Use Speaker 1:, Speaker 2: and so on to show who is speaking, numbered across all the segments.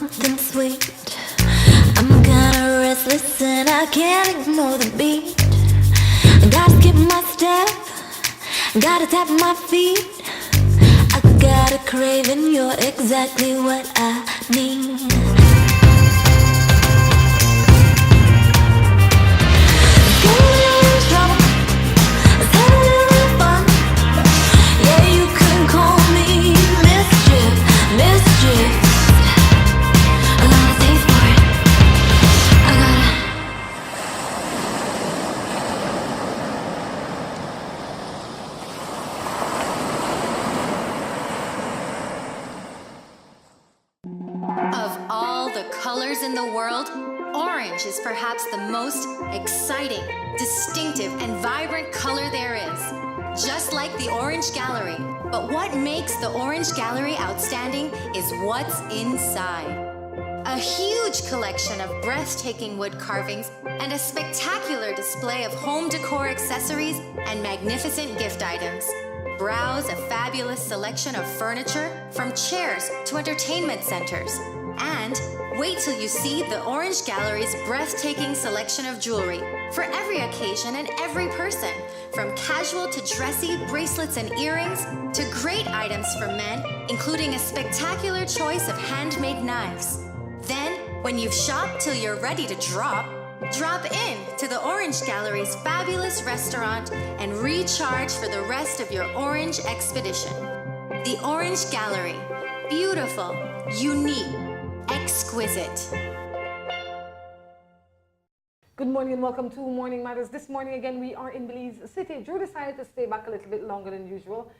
Speaker 1: something sweet. I'm kinda restless and I can't ignore the beat. Gotta skip my step, gotta tap my feet. I got a craving, you're exactly what I need.
Speaker 2: Of all the colors in the world, orange is perhaps the most exciting, distinctive, and vibrant color there is. Just like the Orange Gallery. But what makes the Orange Gallery outstanding is what's inside. A huge collection of breathtaking wood carvings and a spectacular display of home decor accessories and magnificent gift items. Browse a fabulous selection of furniture, from chairs to entertainment centers. And wait till you see the Orange Gallery's breathtaking selection of jewelry for every occasion and every person, from casual to dressy bracelets and earrings to great items for men, including a spectacular choice of handmade knives. Then, when you've shopped till you're ready to drop in to the Orange Gallery's fabulous restaurant and recharge for the rest of your orange expedition. The Orange Gallery. Beautiful, unique, exquisite.
Speaker 3: Good morning and welcome to Morning Matters. This morning again we are in Belize City. Drew decided to stay back a little bit longer than usual,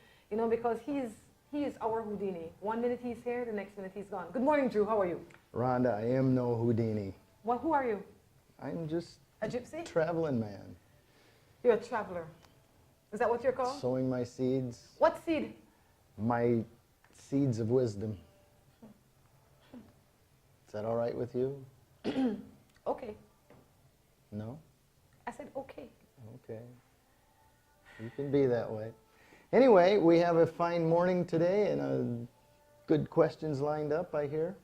Speaker 3: because he is our Houdini. 1 minute he's here, the next minute he's gone. Good morning, Drew. How are you?
Speaker 4: Rhonda, I am no Houdini.
Speaker 3: Well, who are you?
Speaker 4: I'm just
Speaker 3: a gypsy?
Speaker 4: Traveling man.
Speaker 3: You're a traveler. Is that what you're called?
Speaker 4: Sowing my seeds.
Speaker 3: What seed?
Speaker 4: My seeds of wisdom. Is that all right with you?
Speaker 3: Okay.
Speaker 4: No?
Speaker 3: I said okay.
Speaker 4: Okay. You can be that way. Anyway, we have a fine morning today and good questions lined up, I hear.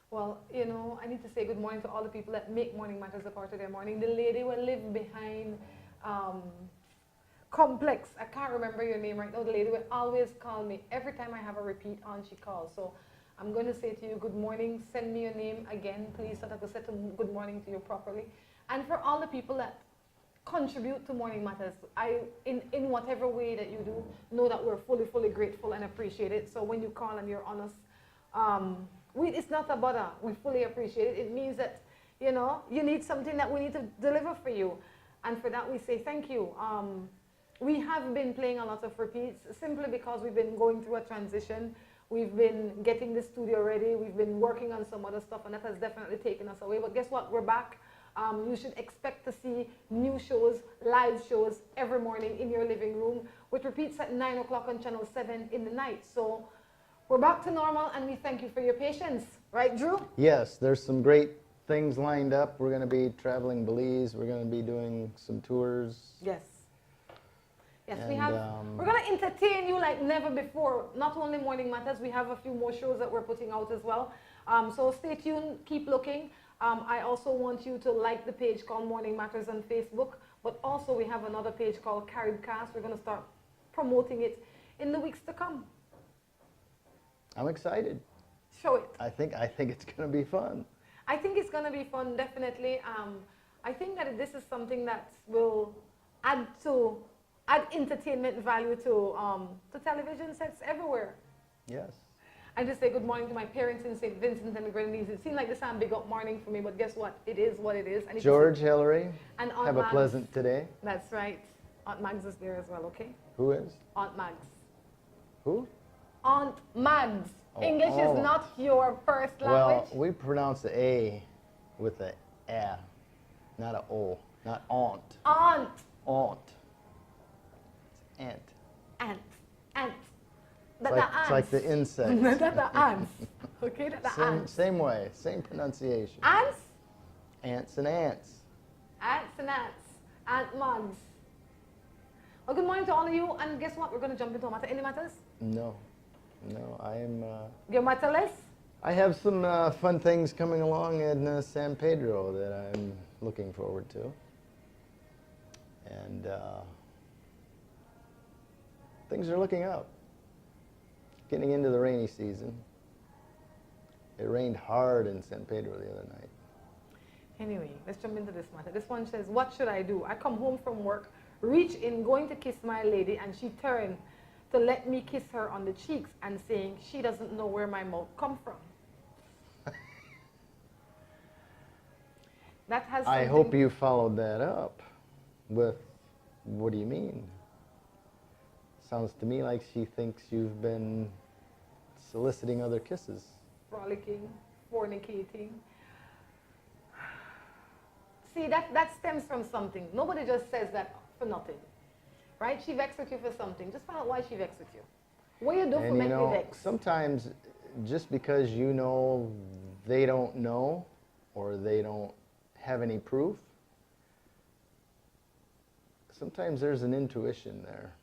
Speaker 3: Well, I need to say good morning to all the people that make Morning Matters a part of their morning. The lady who live behind Complex, I can't remember your name right now. The lady will always call me. Every time I have a repeat on, she calls. So I'm going to say to you, good morning. Send me your name again, please, so that I can say good morning to you properly. And for all the people that contribute to Morning Matters, in whatever way that you do, know that we're fully grateful and appreciate it. So when you call and you're honest, it's not a bother. We fully appreciate it. It means that, you need something that we need to deliver for you. And for that, we say thank you. We have been playing a lot of repeats simply because we've been going through a transition. We've been getting the studio ready. We've been working on some other stuff, and that has definitely taken us away. But guess what? We're back. You should expect to see new shows, live shows every morning in your living room with repeats at 9 o'clock on Channel 7 in the night. So we're back to normal, and we thank you for your patience. Right, Drew?
Speaker 4: Yes, there's some great things lined up. We're going to be traveling Belize. We're going to be doing some tours.
Speaker 3: Yes. Yes,
Speaker 4: and,
Speaker 3: we have. We're going to entertain you like never before. Not only Morning Matters, we have a few more shows that we're putting out as well. So stay tuned, keep looking. I also want you to like the page called Morning Matters on Facebook, but also we have another page called Caribcast. We're going to start promoting it in the weeks to come.
Speaker 4: I'm excited.
Speaker 3: Show it.
Speaker 4: I think it's going to be fun.
Speaker 3: I think it's going to be fun, definitely. I think that this is something that will add entertainment value to television sets everywhere.
Speaker 4: Yes.
Speaker 3: I just say good morning to my parents in St. Vincent and the Grenadines. It seemed like this a big up morning for me, but guess what? It is what it is.
Speaker 4: George, Hillary,
Speaker 3: and Aunt
Speaker 4: have
Speaker 3: Mags.
Speaker 4: a pleasant today.
Speaker 3: That's right. Aunt Mags is there as well, okay?
Speaker 4: Who is?
Speaker 3: Aunt Mags.
Speaker 4: Who?
Speaker 3: Aunt Mags.
Speaker 4: Oh,
Speaker 3: English is not your first language.
Speaker 4: Well, we pronounce the A with the A, not a O, not aunt.
Speaker 3: Aunt.
Speaker 4: Aunt. It's aunt.
Speaker 3: Aunt. Aunt.
Speaker 4: It's like the insect.
Speaker 3: That's the ants. Okay, that's the ants.
Speaker 4: Same way, same pronunciation.
Speaker 3: Ants?
Speaker 4: Ants and ants.
Speaker 3: Ants and ants. Aunt Mags. Well, good morning to all of you. And guess what? We're going to jump into a matter. Any matters?
Speaker 4: No. No, I am...
Speaker 3: You're matterless?
Speaker 4: I have some fun things coming along in San Pedro that I'm looking forward to. And things are looking up. Getting into the rainy season. It rained hard in San Pedro the other night.
Speaker 3: Anyway, let's jump into this matter. This one says, what should I do? I come home from work, reach in, going to kiss my lady, and she turned to let me kiss her on the cheeks and saying she doesn't know where my mouth come from. That has
Speaker 4: I
Speaker 3: something.
Speaker 4: hope you followed that up with, what do you mean? Sounds to me like she thinks you've been soliciting other kisses.
Speaker 3: Frolicking, fornicating. See, that stems from something. Nobody just says that for nothing. Right? She vexed with you for something. Just find out why she vexed with you. What you do for
Speaker 4: And
Speaker 3: make me vex?
Speaker 4: sometimes just because you know they don't know or they don't have any proof, sometimes there's an intuition there.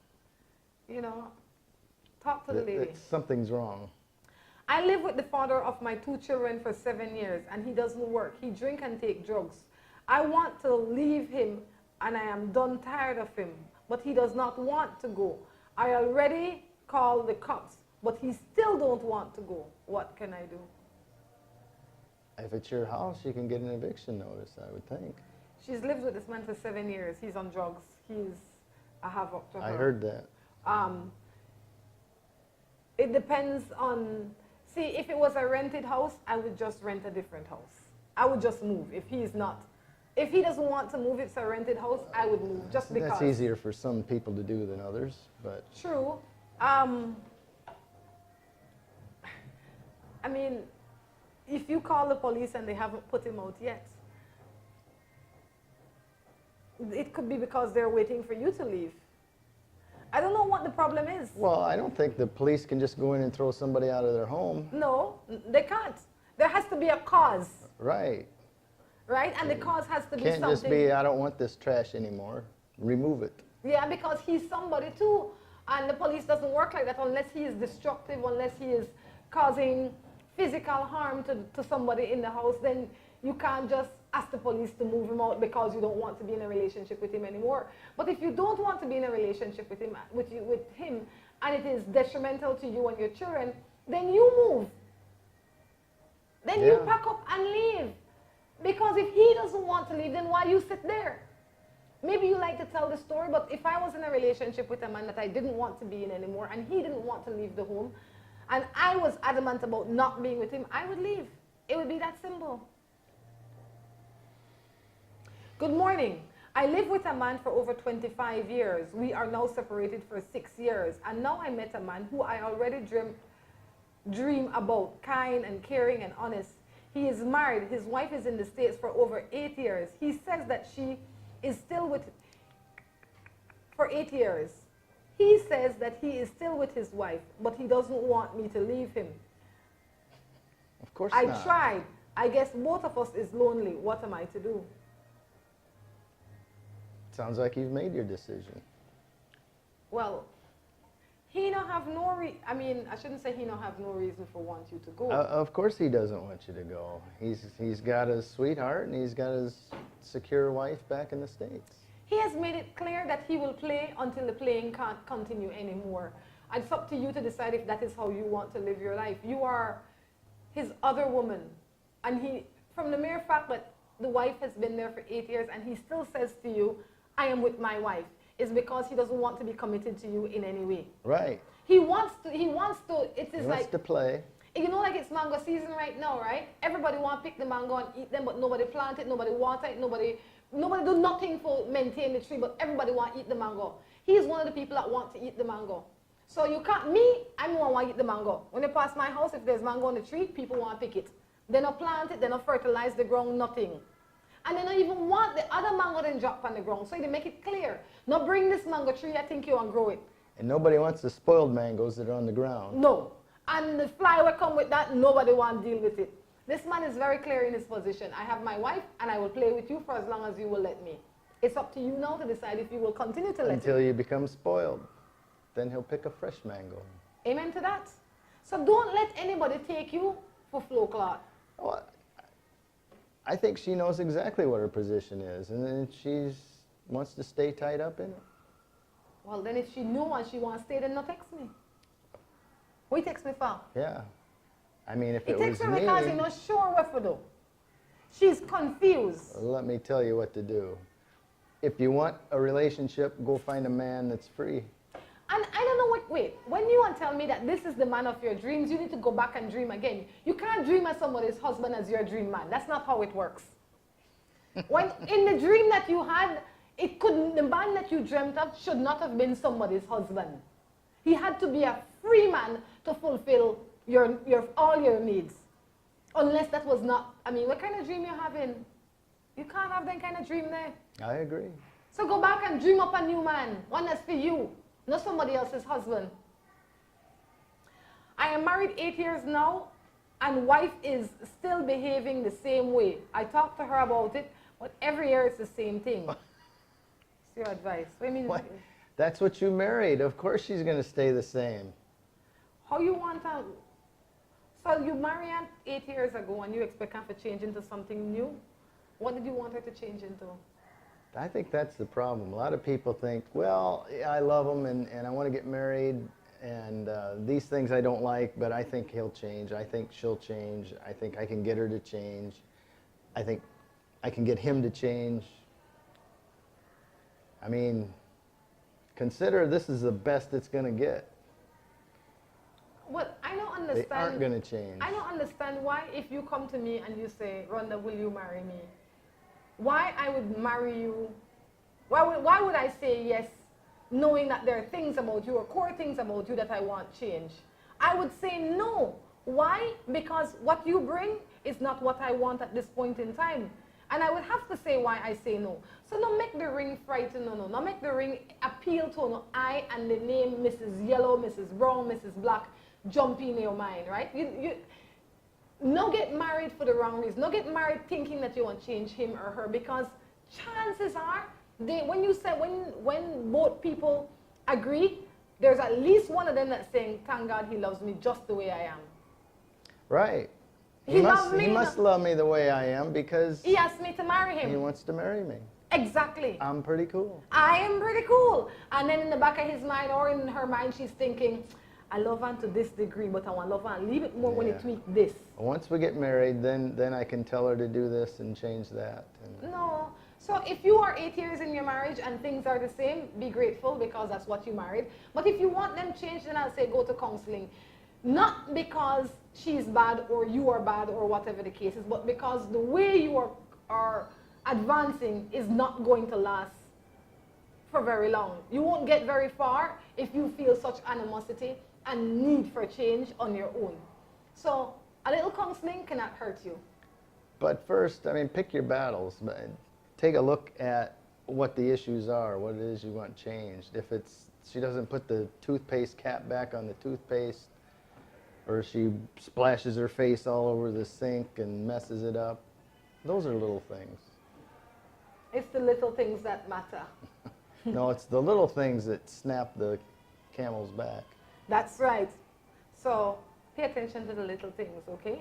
Speaker 3: You know, talk to the lady.
Speaker 4: That something's wrong.
Speaker 3: I live with the father of my 2 children for 7 years, and he doesn't work. He drink and take drugs. I want to leave him, and I am done tired of him, but he does not want to go. I already called the cops, but he still don't want to go. What can I do?
Speaker 4: If it's your house, you can get an eviction notice, I would think.
Speaker 3: She's lived with this man for 7 years. He's on drugs. He's a havoc to her.
Speaker 4: I heard that.
Speaker 3: It depends on, see, if it was a rented house, I would just rent a different house. I would just move if he's not. If he doesn't want to move, it's a rented house, I would move just because.
Speaker 4: That's easier for some people to do than others, but
Speaker 3: True. I mean, if you call the police and they haven't put him out yet, it could be because they're waiting for you to leave. I don't know what the problem is.
Speaker 4: well, I don't think the police can just go in and throw somebody out of their home.
Speaker 3: No, they can't. There has to be a cause,
Speaker 4: Right.
Speaker 3: right? And the cause has to be
Speaker 4: Can't
Speaker 3: something.
Speaker 4: just be, I don't want this trash anymore. Remove it.
Speaker 3: Yeah, because he's somebody too. And the police doesn't work like that unless he is destructive, unless he is causing physical harm to somebody in the house. Then you can't just ask the police to move him out because you don't want to be in a relationship with him anymore. But if you don't want to be in a relationship with him, and it is detrimental to you and your children, then you move. Then you
Speaker 4: Yeah.
Speaker 3: pack up and leave. Because if he doesn't want to leave, then why you sit there? Maybe you like to tell the story, but if I was in a relationship with a man that I didn't want to be in anymore, and he didn't want to leave the home, and I was adamant about not being with him, I would leave. It would be that simple. Good morning. I live with a man for over 25 years. We are now separated for 6 years, and now I met a man who I already dream about, kind and caring and honest. He is married. His wife is in the States for over 8 years. He says that she is still with, for 8 years. He says that he is still with his wife, but he doesn't want me to leave him.
Speaker 4: Of course
Speaker 3: I
Speaker 4: not.
Speaker 3: tried. I guess both of us is lonely. What am I to do?
Speaker 4: Sounds like you've made your decision.
Speaker 3: Well, he don't have no I mean, I shouldn't say he don't have no reason for want you to go.
Speaker 4: Of course he doesn't want you to go. He's got his sweetheart and he's got his secure wife back in the States.
Speaker 3: He has made it clear that he will play until the playing can't continue anymore. And it's up to you to decide if that is how you want to live your life. You are his other woman. And he, from the mere fact that the wife has been there for 8 years and he still says to you, I am with my wife, is because he doesn't want to be committed to you in any way.
Speaker 4: Right.
Speaker 3: He wants to, it is
Speaker 4: He wants
Speaker 3: like,
Speaker 4: to play.
Speaker 3: you know, like it's mango season right now, right? Everybody want to pick the mango and eat them, but nobody plant it, nobody water it, nobody do nothing for maintain the tree, but everybody want to eat the mango. He is one of the people that want to eat the mango. So you can't, I'm the one who want to eat the mango. When you pass my house, if there's mango on the tree, people want to pick it. They don't plant it, they don't fertilize the ground, nothing. And they don't even want the other mango then drop on the ground. So they make it clear. Now bring this mango tree, I think you want to grow it.
Speaker 4: And nobody wants the spoiled mangoes that are on the ground.
Speaker 3: No. And the fly will come with that, nobody want to deal with it. This man is very clear in his position. I have my wife and I will play with you for as long as you will let me. It's up to you now to decide if you will continue to let
Speaker 4: Until
Speaker 3: him.
Speaker 4: you become spoiled. Then he'll pick a fresh mango.
Speaker 3: Amen to that. So don't let anybody take you for flow cloth?
Speaker 4: Well, I think she knows exactly what her position is, and then she wants to stay tied up in it.
Speaker 3: Well, then if she know and she wants to stay, then no text me. What you text me for?
Speaker 4: Yeah. I mean, if
Speaker 3: He
Speaker 4: it was
Speaker 3: texts her
Speaker 4: me,
Speaker 3: because he's not sure what to do. She's confused.
Speaker 4: let me tell you what to do. If you want a relationship, go find a man that's free.
Speaker 3: And I don't know what, wait, when you want to tell me that this is the man of your dreams, you need to go back and dream again. You can't dream of somebody's husband as your dream man. That's not how it works. When in the dream that you had, it couldn't, the man that you dreamt of should not have been somebody's husband. He had to be a free man to fulfill all your needs. Unless that was not, I mean, what kind of dream you're having? You can't have that kind of dream there.
Speaker 4: I agree.
Speaker 3: So go back and dream up a new man, one that's for you, not somebody else's husband. I am married 8 years now, and wife is still behaving the same way. I talked to her about it, but every year it's the same thing. What's your advice? What do you mean?
Speaker 4: What? That's what you married. Of course she's going to stay the same.
Speaker 3: How you want to... So you married her 8 years ago, and you expect her to change into something new? What did you want her to change into?
Speaker 4: I think that's the problem. A lot of people think, well, yeah, I love him and I want to get married, and these things I don't like, but I think he'll change. I think she'll change. I think I can get her to change. I think I can get him to change. I mean, consider this is the best it's going to get.
Speaker 3: Well, I don't understand.
Speaker 4: They aren't going to change.
Speaker 3: I don't understand why, if you come to me and you say, Rhonda, will you marry me? Why I would marry you? Why would I say yes, knowing that there are things about you or core things about you that I want change? I would say no. Why? Because what you bring is not what I want at this point in time. And I would have to say why I say no. So don't make the ring frighten, no. Don't make the ring appeal to no I and the name Mrs. Yellow, Mrs. Brown, Mrs. Black jump in your mind, right? You no get married for the wrong reason. No get married thinking that you want to change him or her, because chances are, when both people agree, there's at least one of them that's saying, thank God he loves me just the way I am.
Speaker 4: Right.
Speaker 3: He
Speaker 4: must love me the way I am because
Speaker 3: he asked me to marry him.
Speaker 4: he wants to marry me.
Speaker 3: Exactly.
Speaker 4: I'm pretty cool.
Speaker 3: I am pretty cool. And then in the back of his mind or in her mind, she's thinking, I love her to this degree, but I want to love her and leave it more when you tweak this.
Speaker 4: Once we get married, then I can tell her to do this and change that.
Speaker 3: No. So if you are 8 years in your marriage and things are the same, be grateful because that's what you married. But if you want them changed, then I'll say go to counseling. Not because she's bad or you are bad or whatever the case is, but because the way you are advancing is not going to last for very long. You won't get very far if you feel such animosity and need for change on your own. So a little counseling cannot hurt you.
Speaker 4: But first, I mean, pick your battles. Take a look at what the issues are, what it is you want changed. If it's she doesn't put the toothpaste cap back on the toothpaste, or she splashes her face all over the sink and messes it up, those are little things.
Speaker 3: It's the little things that matter.
Speaker 4: No, it's the little things that snap the camel's back.
Speaker 3: That's right. So pay attention to the little things, okay?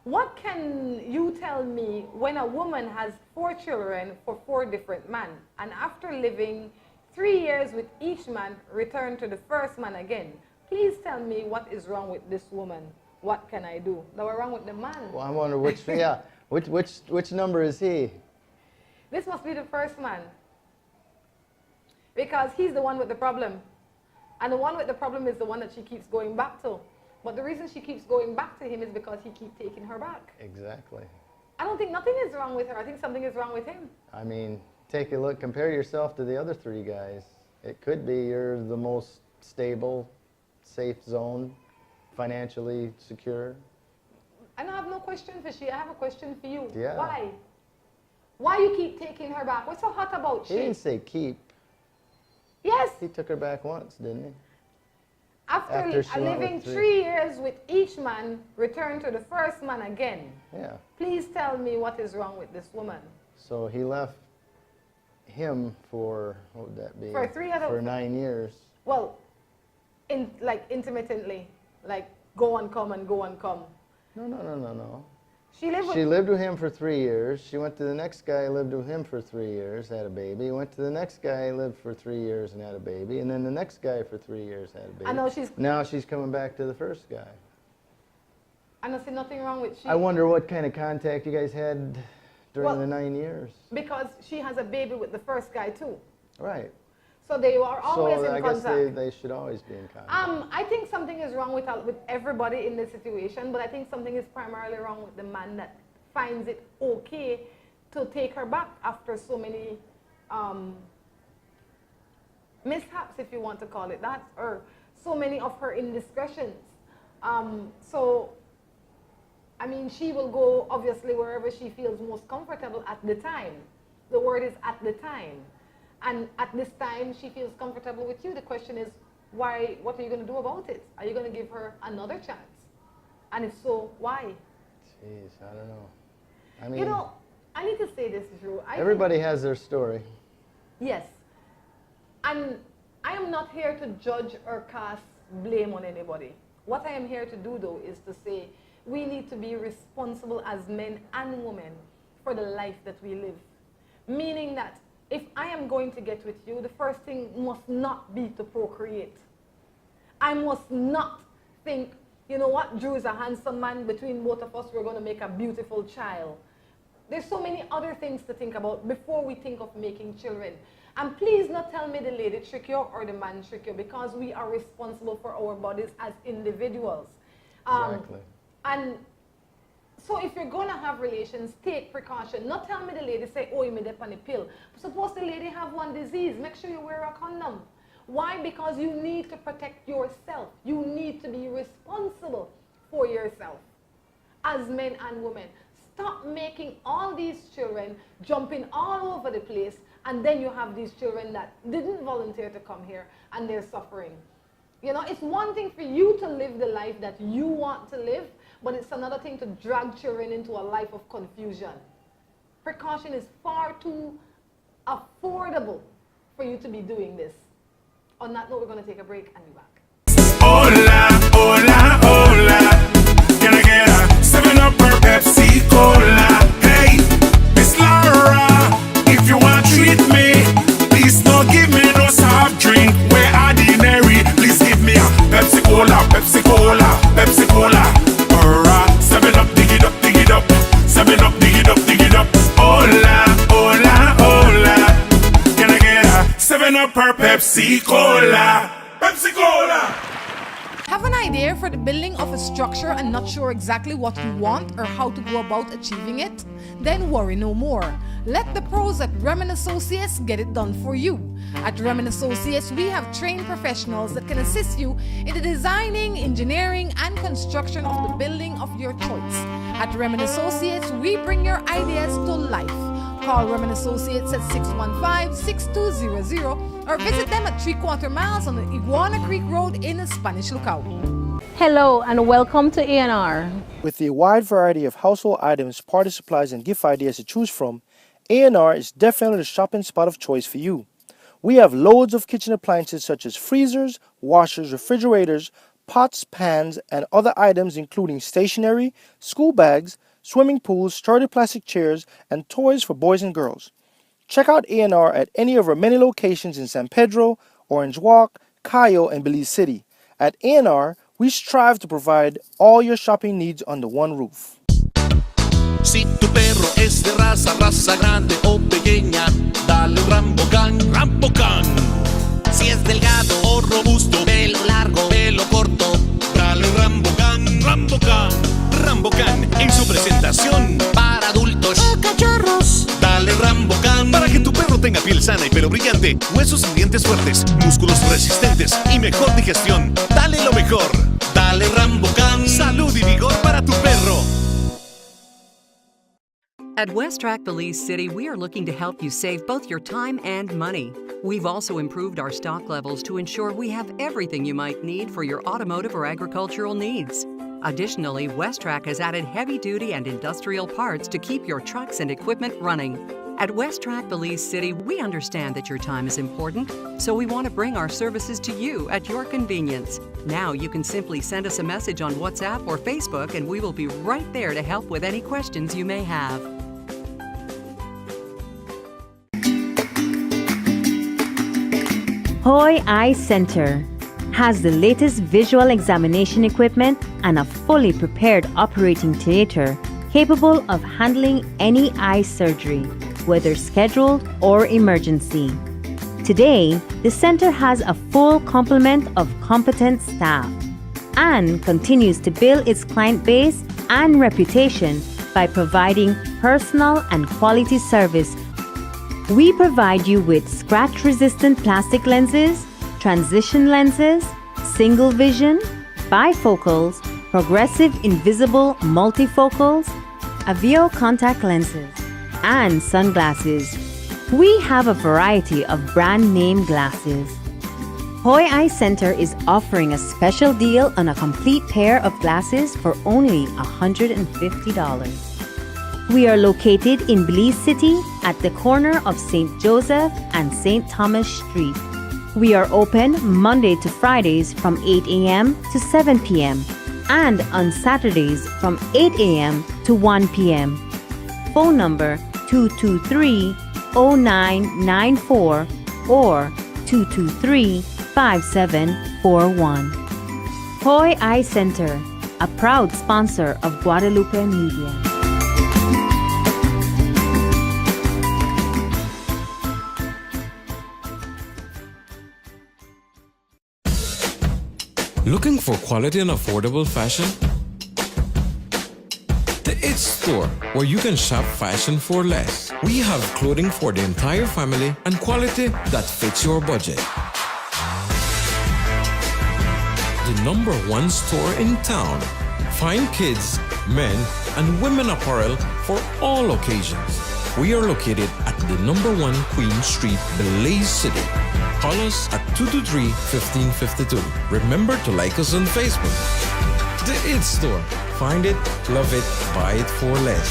Speaker 3: What can you tell me when a woman has 4 children for 4 different men, and after living 3 years with each man, return to the first man again? Please tell me what is wrong with this woman. What can I do? That was wrong with the man.
Speaker 4: Well, I wonder which number is he?
Speaker 3: This must be the first man, because he's the one with the problem. And the one with the problem is the one that she keeps going back to. But the reason she keeps going back to him is because he keeps taking her back.
Speaker 4: Exactly.
Speaker 3: I don't think nothing is wrong with her. I think something is wrong with him.
Speaker 4: I mean, take a look, compare yourself to the other 3 guys. It could be you're the most stable, safe zone, financially secure.
Speaker 3: I don't have no question for she. I have a question for you.
Speaker 4: Yeah.
Speaker 3: Why? Why you keep taking her back? What's so hot about
Speaker 4: He
Speaker 3: she?
Speaker 4: didn't say keep.
Speaker 3: Yes.
Speaker 4: He took her back once, didn't he?
Speaker 3: After
Speaker 4: she went
Speaker 3: living
Speaker 4: with 3.
Speaker 3: 3 years with each man, return to the first man again.
Speaker 4: Yeah.
Speaker 3: Please tell me what is wrong with this woman.
Speaker 4: So he left him for, what would that be?
Speaker 3: For 3 other...
Speaker 4: For 9 years.
Speaker 3: Well, like intermittently, like go and come and go and come.
Speaker 4: No.
Speaker 3: She lived with...
Speaker 4: She lived with him for 3 years. She went to the next guy, lived with him for 3 years, had a baby. Went to the next guy, lived for 3 years and had a baby. And then the next guy for 3 years had a baby.
Speaker 3: I know
Speaker 4: Now she's coming back to the first guy.
Speaker 3: I don't see nothing wrong with
Speaker 4: I wonder what kind of contact you guys had during the 9 years.
Speaker 3: Because she has a baby with the first guy too.
Speaker 4: Right.
Speaker 3: So they are always in contact.
Speaker 4: So I guess they should always be in contact.
Speaker 3: I think something is wrong with everybody in this situation, but I think something is primarily wrong with the man that finds it okay to take her back after so many mishaps, if you want to call it that, or so many of her indiscretions. So, I mean, she will go, obviously, wherever she feels most comfortable at the time. The word is at the time. And at this time, she feels comfortable with you. The question is, why? What are you going to do about it? Are you going to give her another chance? And if so, why?
Speaker 4: Jeez, I don't know. I mean,
Speaker 3: you know, I need to say this, Drew.
Speaker 4: Everybody has their story.
Speaker 3: Yes. And I am not here to judge or cast blame on anybody. What I am here to do, though, is to say we need to be responsible as men and women for the life that we live. Meaning that if I am going to get with you, the first thing must not be to procreate. I must not think, you know what, Drew is a handsome man, between both of us we're going to make a beautiful child. There's so many other things to think about before we think of making children. And please not tell me the lady trick you or the man trick you, because we are responsible for our bodies as individuals.
Speaker 4: Exactly.
Speaker 3: And so if you're going to have relations, take precaution. Not tell me the lady say, oh, you made up on a pill. Suppose the lady have one disease, make sure you wear a condom. Why? Because you need to protect yourself. You need to be responsible for yourself as men and women. Stop making all these children jumping all over the place, and then you have these children that didn't volunteer to come here and they're suffering. You know, it's one thing for you to live the life that you want to live, but it's another thing to drag children into a life of confusion. Precaution is far too affordable for you to be doing this. On that note, we're going to take a break and be back.
Speaker 5: Hola, hola, hola. Can I get a 7-Up or Pepsi Cola? Hey, Miss Laura, if you want to treat me, please don't give me no soft drink. Where ordinary, please give me a Pepsi Cola, Pepsi Cola, Pepsi Cola. Or a 7-Up, dig it up, dig it up. 7-Up, dig it up, dig it up. Hola, hola, hola. Can I get a 7-Up or Pepsi Cola? Pepsi Cola!
Speaker 3: Have an idea for the building of a structure and not sure exactly what you want or how to go about achieving it? Then worry no more. Let the pros at Remen Associates get it done for you. At Remen Associates, we have trained professionals that can assist you in the designing, engineering, and construction of the building of your choice. At Remen Associates, we bring your ideas to life. Call Remen Associates at 615-6200 or visit them at 3/4 miles on the Iguana Creek Road in the Spanish Lookout.
Speaker 6: Hello and welcome to A&R.
Speaker 7: With a wide variety of household items, party supplies, and gift ideas to choose from, A&R is definitely the shopping spot of choice for you. We have loads of kitchen appliances such as freezers, washers, refrigerators, pots, pans, and other items including stationery, school bags, swimming pools, sturdy plastic chairs, and toys for boys and girls. Check out A&R at any of our many locations in San Pedro, Orange Walk, Cayo, and Belize City. At A&R, we strive to provide all your shopping needs under one roof.
Speaker 8: Si tu perro es de raza grande o pequeña, dale Rambocan, Rambocan. Si es delgado o robusto, pelo largo, pelo corto, dale Rambocan, Rambocan. Rambocan en su presentación para adultos o cachorros. Dale Rambocan para que tu perro tenga piel sana y pelo brillante, huesos y dientes fuertes, músculos resistentes y mejor digestión. Dale lo mejor. Dale Rambocan, salud y vigor para tu perro.
Speaker 9: At West Track Belize City, we are looking to help you save both your time and money. We've also improved our stock levels to ensure we have everything you might need for your automotive or agricultural needs. Additionally, West Track has added heavy-duty and industrial parts to keep your trucks and equipment running. At West Track Belize City, we understand that your time is important, so we want to bring our services to you at your convenience. Now you can simply send us a message on WhatsApp or Facebook, and we will be right there to help with any questions you may have.
Speaker 10: Hoy Eye Center has the latest visual examination equipment and a fully prepared operating theater capable of handling any eye surgery, whether scheduled or emergency. Today, the center has a full complement of competent staff and continues to build its client base and reputation by providing personal and quality service. We provide you with scratch-resistant plastic lenses, transition lenses, single vision, bifocals, progressive invisible multifocals, Avio contact lenses, and sunglasses. We have a variety of brand name glasses. Hoy Eye Center is offering a special deal on a complete pair of glasses for only $150. We are located in Belize City at the corner of St. Joseph and St. Thomas Street. We are open Monday to Fridays from 8 a.m. to 7 p.m. and on Saturdays from 8 a.m. to 1 p.m. Phone number 223-0994 or 223-5741. Hoy Eye Center, a proud sponsor of Guadalupe Media.
Speaker 11: Looking for quality and affordable fashion? The It Store, where you can shop fashion for less. We have clothing for the entire family and quality that fits your budget. The #1 store in town. Find kids, men, and women apparel for all occasions. We are located at the #1 Queen Street, Belize City. Call us at 223-1552. Remember to like us on Facebook. The It Store. Find it, love it, buy it for less.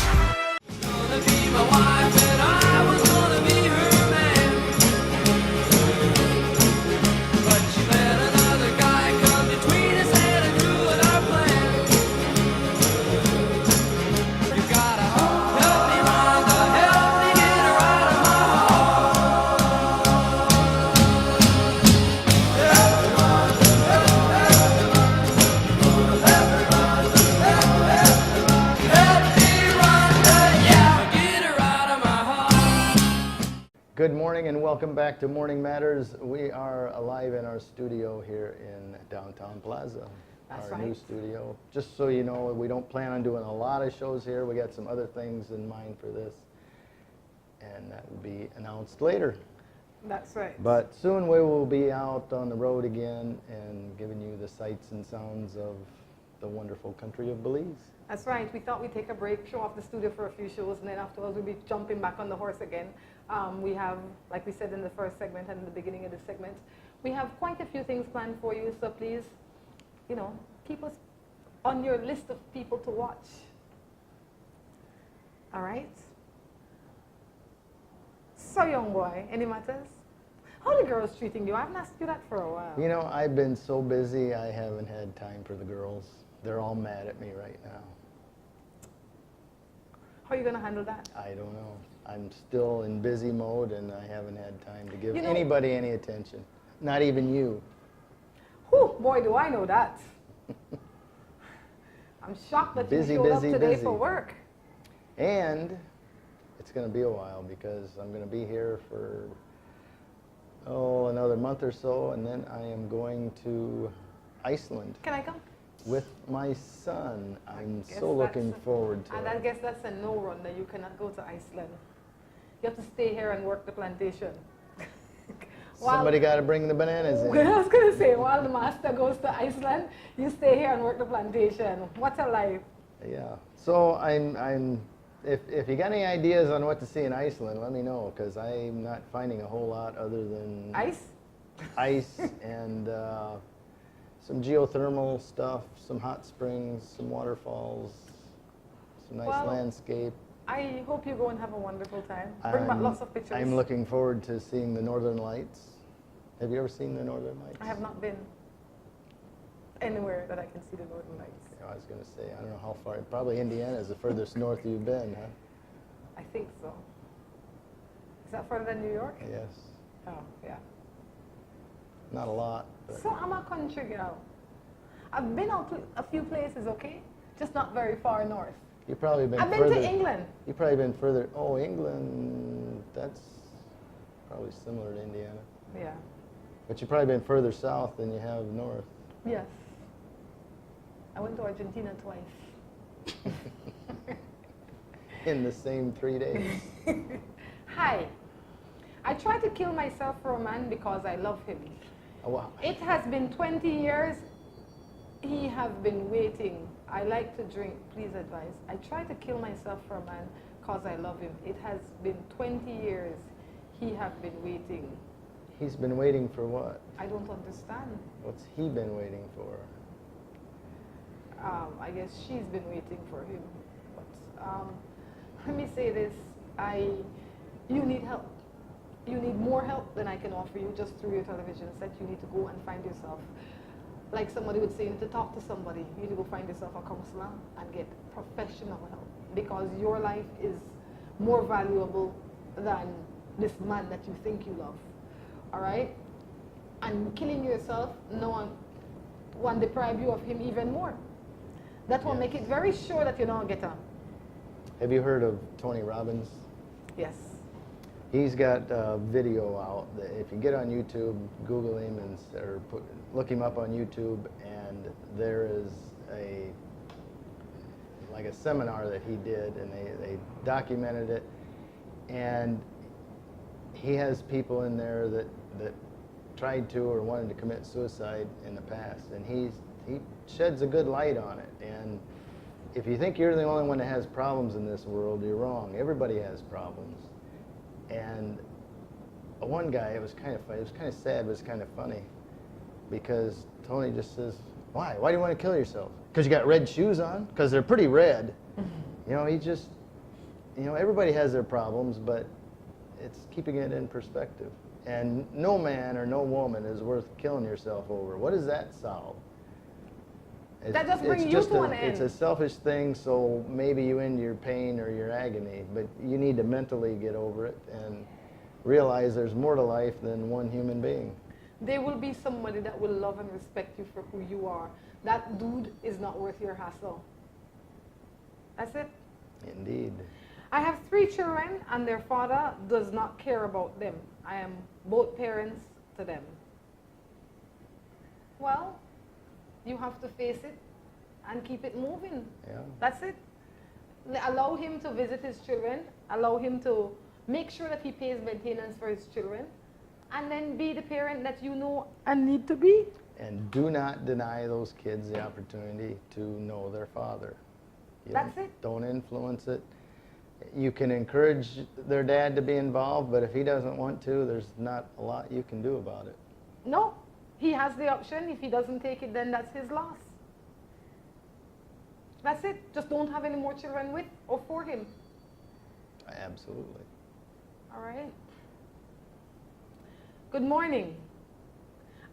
Speaker 4: Good morning and welcome back to Morning Matters. We are alive in our studio here in downtown Plaza.
Speaker 3: That's
Speaker 4: our
Speaker 3: right.
Speaker 4: new studio. Just so you know, we don't plan on doing a lot of shows here. We got some other things in mind for this, and that will be announced later.
Speaker 3: That's right.
Speaker 4: But soon we will be out on the road again and giving you the sights and sounds of the wonderful country of Belize.
Speaker 3: That's right. We thought we'd take a break, show off the studio for a few shows, and then afterwards we'll be jumping back on the horse again. We have, like we said in the first segment and in the beginning of the segment, we have quite a few things planned for you, so please, you know, keep us on your list of people to watch. All right? So, young boy, any matters? How are the girls treating you? I haven't asked you that for a while.
Speaker 4: You know, I've been so busy, I haven't had time for the girls. They're all mad at me right now.
Speaker 3: How are you going to handle that?
Speaker 4: I don't know. I'm still in busy mode and I haven't had time to give
Speaker 3: You know,
Speaker 4: anybody any attention. Not even you.
Speaker 3: Whew, boy, do I know that. I'm shocked that
Speaker 4: Busy,
Speaker 3: you showed up
Speaker 4: busy,
Speaker 3: today
Speaker 4: busy.
Speaker 3: for work.
Speaker 4: And it's going to be a while because I'm going to be here for, another month or so, and then I am going to Iceland
Speaker 3: Can I come?
Speaker 4: with my son. I'm
Speaker 3: guess
Speaker 4: so looking
Speaker 3: that's-
Speaker 4: forward to
Speaker 3: And
Speaker 4: it.
Speaker 3: I guess that's a no, Rhonda. You cannot go to Iceland. You have to stay here and work the plantation.
Speaker 4: Somebody got to bring the bananas in.
Speaker 3: I was going to say, while the master goes to Iceland, you stay here and work the plantation. What a life.
Speaker 4: Yeah. So if you got any ideas on what to see in Iceland, let me know, because I'm not finding a whole lot other than
Speaker 3: Ice?
Speaker 4: ice and some geothermal stuff, some hot springs, some waterfalls, some nice
Speaker 3: Well,
Speaker 4: landscape.
Speaker 3: I hope you go and have a wonderful time. Bring back lots of pictures.
Speaker 4: I'm looking forward to seeing the Northern Lights. Have you ever seen the Northern Lights?
Speaker 3: I have not been anywhere that I can see the Northern Lights.
Speaker 4: I was going to say, I don't know how far. Probably Indiana is the furthest north you've been, huh?
Speaker 3: I think so. Is that further than New York?
Speaker 4: Yes.
Speaker 3: Oh, yeah.
Speaker 4: Not a lot. But
Speaker 3: So I'm a country girl. I've been out to a few places, okay? Just not very far north.
Speaker 4: you've probably been
Speaker 3: I've been
Speaker 4: further.
Speaker 3: to England.
Speaker 4: You've probably been further. Oh, England, that's probably similar to Indiana.
Speaker 3: Yeah.
Speaker 4: But you've probably been further south than you have north.
Speaker 3: Yes. I went to Argentina twice.
Speaker 4: In the same 3 days.
Speaker 3: Hi. I tried to kill myself for a man because I love him.
Speaker 4: Oh, wow.
Speaker 3: It has been 20 years. He have been waiting. I like to drink. Please advise. I tried to kill myself for a man because I love him. It has been 20 years. He have been waiting.
Speaker 4: He's been waiting for what?
Speaker 3: I don't understand.
Speaker 4: What's he been waiting for?
Speaker 3: I guess she's been waiting for him. But let me say this. You need help. You need more help than I can offer you just through your television set. You need to go and find yourself. Like somebody would say, you need to talk to somebody. You need to go find yourself a counselor and get professional help. Because your life is more valuable than this man that you think you love. All right? And killing yourself, no one deprive you of him even more. That will make it very sure that you don't get on.
Speaker 4: Have you heard of Tony Robbins?
Speaker 3: Yes.
Speaker 4: He's got a video out that if you get on YouTube, Google him or look him up on YouTube, and there is like a seminar that he did, and they documented it, and he has people in there that tried to or wanted to commit suicide in the past, and he sheds a good light on it. And if you think you're the only one that has problems in this world, you're wrong. Everybody has problems. And one guy, it was kind of funny. It was kind of sad, but it's kind of funny, because Tony just says, "Why? Why do you want to kill yourself? Because you got red shoes on? Because they're pretty red." You know, he just, everybody has their problems, but it's keeping it in perspective. And no man or no woman is worth killing yourself over. What does that solve?
Speaker 3: That just brings you to an end.
Speaker 4: It's a selfish thing, so maybe you end your pain or your agony, but you need to mentally get over it and realize there's more to life than one human being.
Speaker 3: There will be somebody that will love and respect you for who you are. That dude is not worth your hassle. That's it.
Speaker 4: Indeed.
Speaker 3: I have 3 children, and their father does not care about them. I am both parents to them. Well, you have to face it and keep it moving.
Speaker 4: Yeah.
Speaker 3: That's it. Allow him to visit his children. Allow him to make sure that he pays maintenance for his children. And then be the parent that you know and need to be.
Speaker 4: And do not deny those kids the opportunity to know their father.
Speaker 3: That's it.
Speaker 4: Don't influence it. You can encourage their dad to be involved, but if he doesn't want to, there's not a lot you can do about it.
Speaker 3: No. He has the option. If he doesn't take it, then that's his loss. That's it. Just don't have any more children with or for him.
Speaker 4: Absolutely.
Speaker 3: All right. Good morning.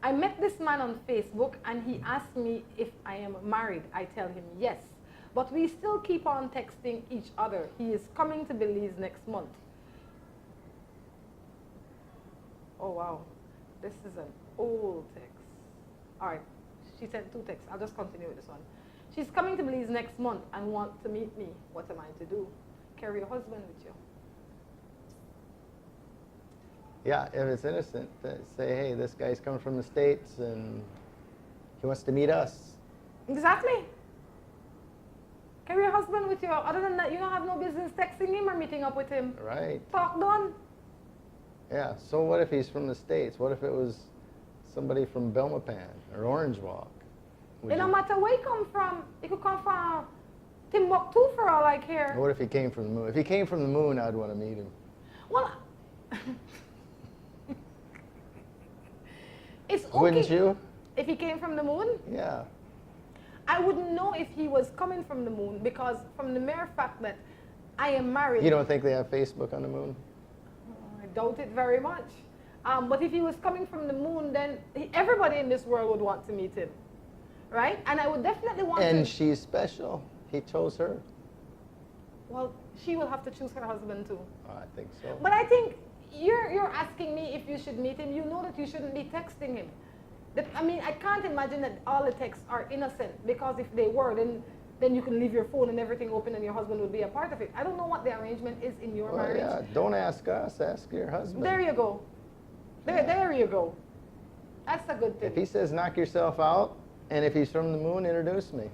Speaker 3: I met this man on Facebook, and he asked me if I am married. I tell him yes. But we still keep on texting each other. He is coming to Belize next month. Oh, wow. This is an old text. All right. She sent 2 texts. I'll just continue with this one. She's coming to Belize next month and wants to meet me. What am I to do? Carry your husband with you.
Speaker 4: Yeah, if it's innocent, say, hey, this guy's coming from the States and he wants to meet us.
Speaker 3: Exactly. Carry your husband with you. Other than that, you don't have no business texting him or meeting up with him.
Speaker 4: Right.
Speaker 3: Talk done.
Speaker 4: Yeah, so what if he's from the States? What if it was somebody from Belmopan or Orange Walk?
Speaker 3: It don't matter where he come from. He could come from Timbuktu for all I care.
Speaker 4: What if he came from the moon? If he came from the moon, I'd want to meet him.
Speaker 3: Well, it's okay.
Speaker 4: Wouldn't you?
Speaker 3: If he came from the moon?
Speaker 4: Yeah.
Speaker 3: I wouldn't know if he was coming from the moon, because from the mere fact that I am married.
Speaker 4: You don't think they have Facebook on the moon?
Speaker 3: I doubt it very much. But if he was coming from the moon, then everybody in this world would want to meet him, right? And I would definitely want to.
Speaker 4: And she's special. He chose her.
Speaker 3: Well, she will have to choose her husband too.
Speaker 4: I think so.
Speaker 3: But I think you're asking me if you should meet him. You know that you shouldn't be texting him. I mean, I can't imagine that all the texts are innocent, because if they were, then you can leave your phone and everything open and your husband would be a part of it. I don't know what the arrangement is in your marriage.
Speaker 4: Yeah, don't ask us, ask your husband.
Speaker 3: There you go. There you go. That's a good thing.
Speaker 4: If he says knock yourself out, and if he's from the moon, introduce me.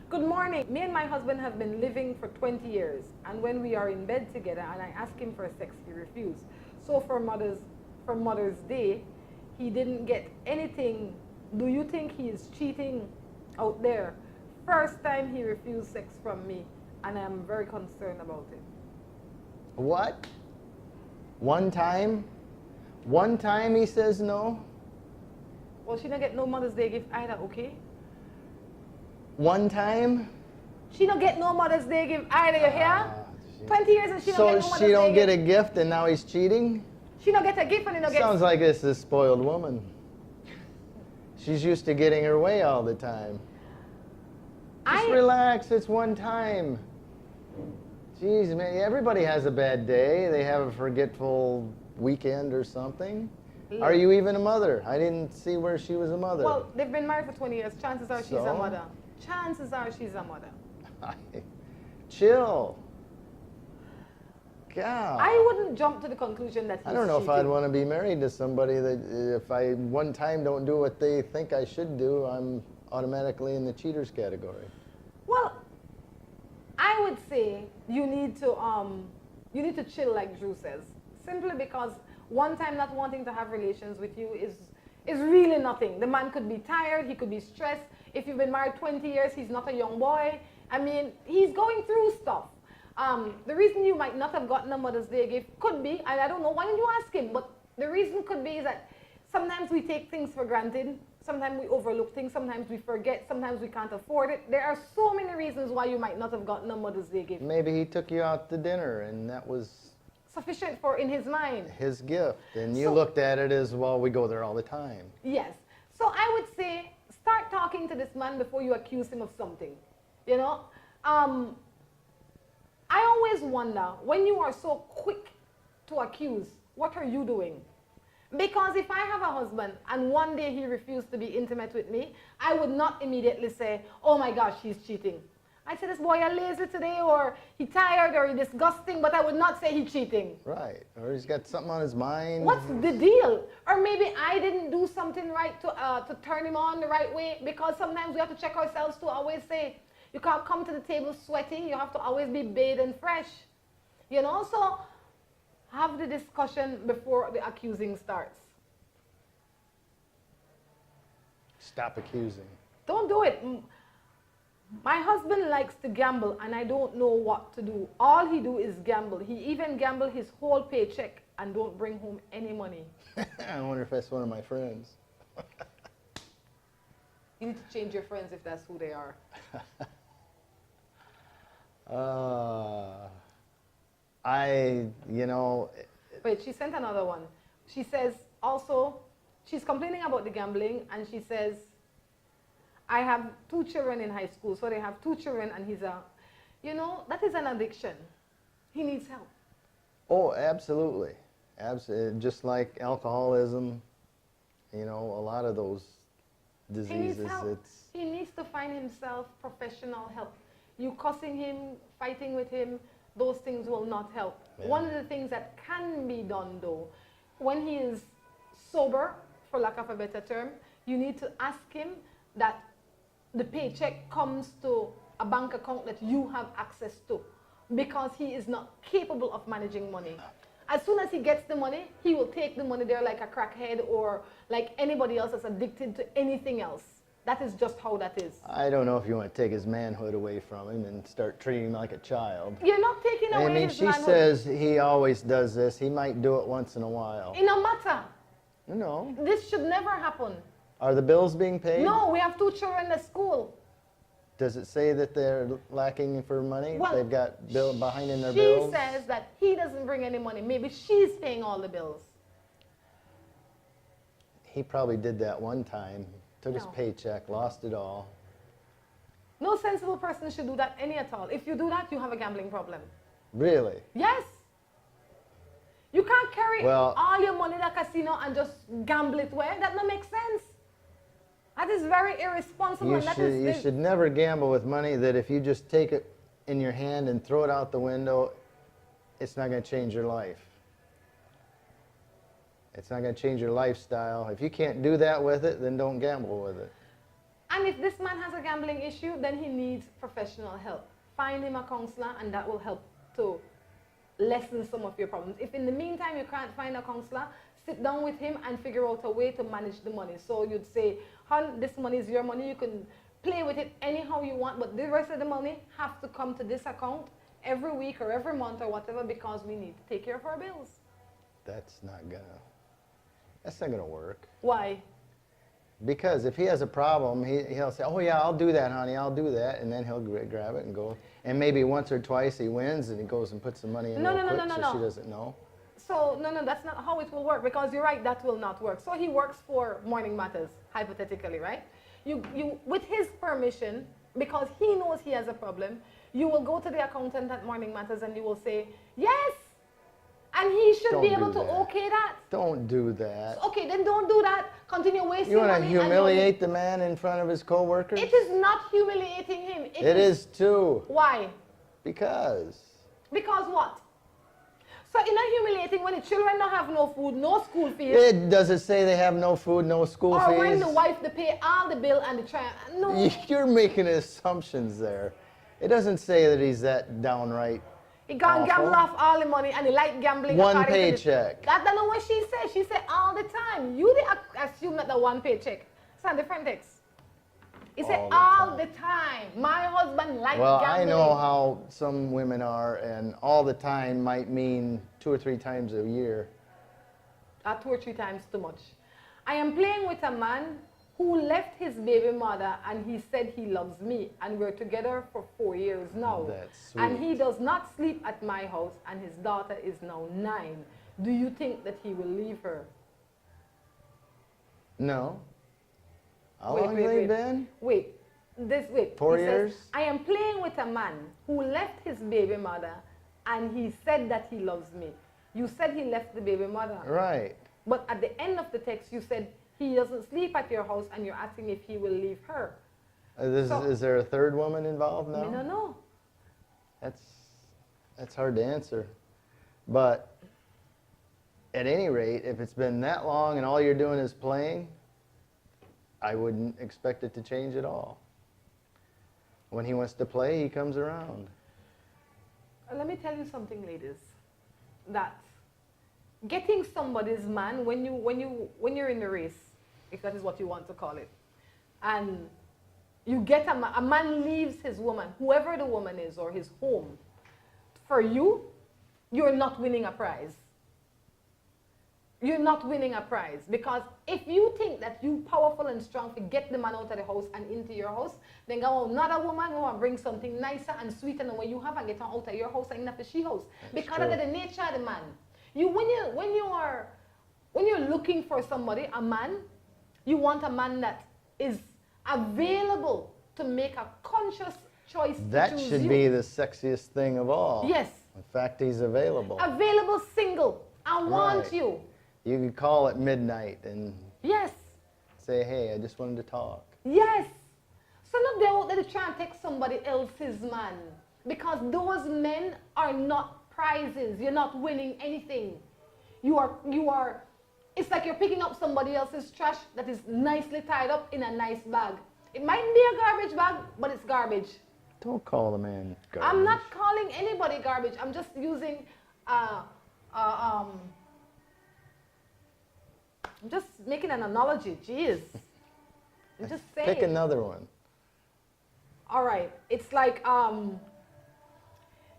Speaker 3: Good morning. Me and my husband have been living for 20 years, and when we are in bed together and I ask him for sex, he refused. So for Mother's Day, he didn't get anything. Do you think he is cheating out there? First time he refused sex from me, and I am very concerned about it.
Speaker 4: What? One time? One time he says no?
Speaker 3: Well, she don't get no Mother's Day gift either, okay?
Speaker 4: One time?
Speaker 3: She don't get no Mother's Day gift either, you hear? 20 years and she don't get no Mother's Day gift.
Speaker 4: So she don't get a gift and now he's cheating?
Speaker 3: She don't get a gift and he don't get...
Speaker 4: Sounds like this is a spoiled woman. She's used to getting her way all the time. Just relax, it's one time. Jeez, man, everybody has a bad day. They have a forgetful weekend or something. Are you even a mother? I didn't see where she was a mother.
Speaker 3: Well, they've been married for 20 years. Chances are she's a mother. Chances are she's a mother.
Speaker 4: Chill. God.
Speaker 3: I wouldn't jump to the conclusion that he's
Speaker 4: I don't know
Speaker 3: cheating.
Speaker 4: if I'd want to be married to somebody that if I one time don't do what they think I should do, I'm automatically in the cheaters category.
Speaker 3: Well, I would say you need to chill, like Drew says, simply because one time not wanting to have relations with you is really nothing. The man could be tired, he could be stressed. If you've been married 20 years, he's not a young boy. I mean, he's going through stuff. The reason you might not have gotten a Mother's Day gift could be, and I don't know, why didn't you ask him? But the reason could be is that sometimes we take things for granted. Sometimes we overlook things. Sometimes we forget. Sometimes we can't afford it. There are so many reasons why you might not have gotten a Mother's Day gift.
Speaker 4: Maybe he took you out to dinner and that was
Speaker 3: sufficient for in his mind.
Speaker 4: His gift. And you looked at it as, well, we go there all the time.
Speaker 3: Yes. So I would say start talking to this man before you accuse him of something. You know? I always wonder, when you are so quick to accuse, what are you doing? Because if I have a husband and one day he refused to be intimate with me, I would not immediately say, oh my gosh, he's cheating. I say, this boy is lazy today, or he tired, or he disgusting, but I would not say he's cheating.
Speaker 4: Right, or he's got something on his mind.
Speaker 3: What's the deal? Or maybe I didn't do something right to turn him on the right way, because sometimes we have to check ourselves to always say, you can't come to the table sweaty, you have to always be bathed and fresh. You know, so have the discussion before the accusing starts.
Speaker 4: Stop accusing.
Speaker 3: Don't do it. My husband likes to gamble and I don't know what to do. All he do is gamble. He even gamble his whole paycheck and don't bring home any money.
Speaker 4: I wonder if that's one of my friends.
Speaker 3: You need to change your friends if that's who they are.
Speaker 4: You know.
Speaker 3: Wait, she sent another one. She says also, she's complaining about the gambling and she says, I have 2 children in high school, so they have 2 children and he's you know, that is an addiction. He needs help.
Speaker 4: Oh, absolutely. Absolutely. Just like alcoholism, you know, a lot of those diseases.
Speaker 3: He needs help. He needs to find himself professional help. You cussing him, fighting with him, those things will not help. Yeah. One of the things that can be done though, when he is sober, for lack of a better term, you need to ask him that the paycheck comes to a bank account that you have access to, because he is not capable of managing money. As soon as he gets the money, he will take the money there like a crackhead or like anybody else that's addicted to anything else. That is just how that is.
Speaker 4: I don't know if you want to take his manhood away from him and start treating him like a child.
Speaker 3: You're not taking away his manhood.
Speaker 4: She says he always does this. He might do it once in a while.
Speaker 3: It no matter.
Speaker 4: No.
Speaker 3: This should never happen.
Speaker 4: Are the bills being paid?
Speaker 3: No, we have 2 children at school.
Speaker 4: Does it say that they're lacking for money?
Speaker 3: Well,
Speaker 4: They've got behind in their bills?
Speaker 3: She says that he doesn't bring any money. Maybe she's paying all the bills.
Speaker 4: He probably did that one time, took his
Speaker 3: No.
Speaker 4: paycheck, lost it all.
Speaker 3: No sensible person should do that any at all. If you do that, you have a gambling problem.
Speaker 4: Really?
Speaker 3: Yes. You can't carry
Speaker 4: Well-
Speaker 3: all your money in a casino and just gamble it away. That don't make sense. That is very irresponsible.
Speaker 4: You
Speaker 3: and that
Speaker 4: should,
Speaker 3: is,
Speaker 4: you should never gamble with money that if you just take it in your hand and throw it out the window, it's not going to change your life. It's not going to change your lifestyle. If you can't do that with it, then don't gamble with it.
Speaker 3: And if this man has a gambling issue, then he needs professional help. Find him a counselor, and that will help to lessen some of your problems. If in the meantime you can't find a counselor, sit down with him and figure out a way to manage the money. So you'd say, hon, this money is your money. You can play with it anyhow you want, but the rest of the money has to come to this account every week or every month or whatever, because we need to take care of our bills.
Speaker 4: That's not gonna work.
Speaker 3: Why?
Speaker 4: Because if he has a problem, he'll say, oh yeah, I'll do that, honey, I'll do that, and then he'll grab it and go. And maybe once or twice he wins and he goes and puts the money in
Speaker 3: No,
Speaker 4: real
Speaker 3: no, no,
Speaker 4: quick
Speaker 3: no,
Speaker 4: so
Speaker 3: no,
Speaker 4: she
Speaker 3: no.
Speaker 4: doesn't know.
Speaker 3: So, no, that's not how it will work, because you're right, that will not work. So he works for Morning Matters, hypothetically, right? You, with his permission, because he knows he has a problem, you will go to the accountant at Morning Matters and you will say, yes, and he should be
Speaker 4: Don't
Speaker 3: able
Speaker 4: do
Speaker 3: to
Speaker 4: that.
Speaker 3: okay that.
Speaker 4: Don't do that.
Speaker 3: Okay, then don't do that. Continue wasting
Speaker 4: You want
Speaker 3: money.
Speaker 4: to
Speaker 3: and you'll-
Speaker 4: humiliate the man in front of his coworkers?
Speaker 3: It is not humiliating him.
Speaker 4: It is too.
Speaker 3: Why?
Speaker 4: Because.
Speaker 3: Because what? So it's not humiliating when the children don't have no food, no school fees.
Speaker 4: Does it say they have no food, no school
Speaker 3: Or
Speaker 4: fees?
Speaker 3: when the wife, they pay all the bill and the child. No.
Speaker 4: You're making assumptions there. It doesn't say that he's that downright
Speaker 3: He gone
Speaker 4: awful.
Speaker 3: gamble off all the money and he like gambling.
Speaker 4: One
Speaker 3: according to the-
Speaker 4: paycheck.
Speaker 3: That's not what she said. She said all the time. You assume that the one paycheck. It's a different text. He said all the time. My husband like
Speaker 4: Well,
Speaker 3: gambling.
Speaker 4: I know how some women are, and all the time might mean 2 or 3 times a year.
Speaker 3: 2 or 3 times too much. I am playing with a man who left his baby mother and he said he loves me, and we're together for 4 years now.
Speaker 4: That's
Speaker 3: And
Speaker 4: sweet.
Speaker 3: he does not sleep at my house, and his daughter is now 9. Do you think that he will leave her?
Speaker 4: No. How
Speaker 3: Wait,
Speaker 4: long
Speaker 3: wait,
Speaker 4: have they
Speaker 3: wait.
Speaker 4: been?
Speaker 3: Wait.
Speaker 4: 4
Speaker 3: He says,
Speaker 4: years?
Speaker 3: I am playing with a man who left his baby mother and he said that he loves me. You said he left the baby mother.
Speaker 4: Right.
Speaker 3: But at the end of the text, you said he doesn't sleep at your house and you're asking if he will leave her.
Speaker 4: Is there a third woman involved now?
Speaker 3: I don't know.
Speaker 4: That's hard to answer. But at any rate, if it's been that long and all you're doing is playing, I wouldn't expect it to change at all. When he wants to play, he comes around.
Speaker 3: Let me tell you something, ladies. That getting somebody's man when you're in the race, if that is what you want to call it, and you get a man leaves his woman, whoever the woman is, or his home, for you, you're not winning a prize. You're not winning a prize, because if you think that you're powerful and strong to get the man out of the house and into your house, then go another woman who will bring something nicer and sweeter than what you have and get her out of your house and in the she house. Because of the nature of the man. When you're looking for somebody, a man, you want a man that is available to make a conscious choice
Speaker 4: That
Speaker 3: to choose
Speaker 4: should
Speaker 3: you.
Speaker 4: be the sexiest thing of all.
Speaker 3: Yes.
Speaker 4: The fact he's available.
Speaker 3: Available, single. I want
Speaker 4: Right.
Speaker 3: you.
Speaker 4: You could call at midnight and
Speaker 3: Yes.
Speaker 4: say, hey, I just wanted to talk.
Speaker 3: Yes. So not they out there to try and take somebody else's man. Because those men are not prizes. You're not winning anything. You are, it's like you're picking up somebody else's trash that is nicely tied up in a nice bag. It might be a garbage bag, but it's garbage.
Speaker 4: Don't call the man garbage.
Speaker 3: I'm not calling anybody garbage. I'm just using, I'm just making an analogy. Jeez. I'm just saying.
Speaker 4: Pick another one.
Speaker 3: All right. It's like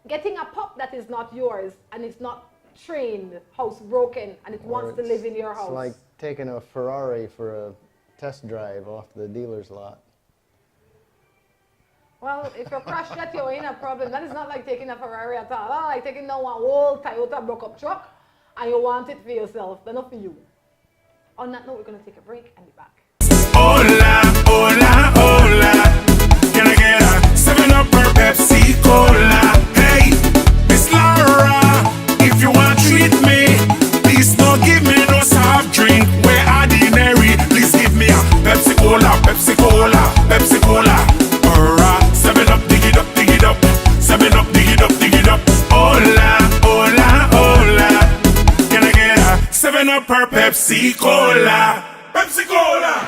Speaker 3: getting a pup that is not yours and it's not trained, housebroken, and it wants to live in your house.
Speaker 4: It's like taking a Ferrari for a test drive off the dealer's lot.
Speaker 3: Well, if you crash that, you're in a problem. That is not like taking a Ferrari at all. That's like taking down one old Toyota broke-up truck and you want it for yourself. They're not for you. On that note, we're going to take a break and be back.
Speaker 5: Hola, hola, hola. Can I get a 7-Up or Pepsi Cola? Hey, Miss Laura, if you want to treat me, please don't give me no soft drink. We're ordinary. Please give me a Pepsi Cola, Pepsi Cola, Pepsi Cola. Or a 7-Up, dig it up, dig it up. 7-Up, dig it up, dig it up. Hola, hola, hola. Can I get a 7-Up or Pepsi Cola? Pepsi Cola!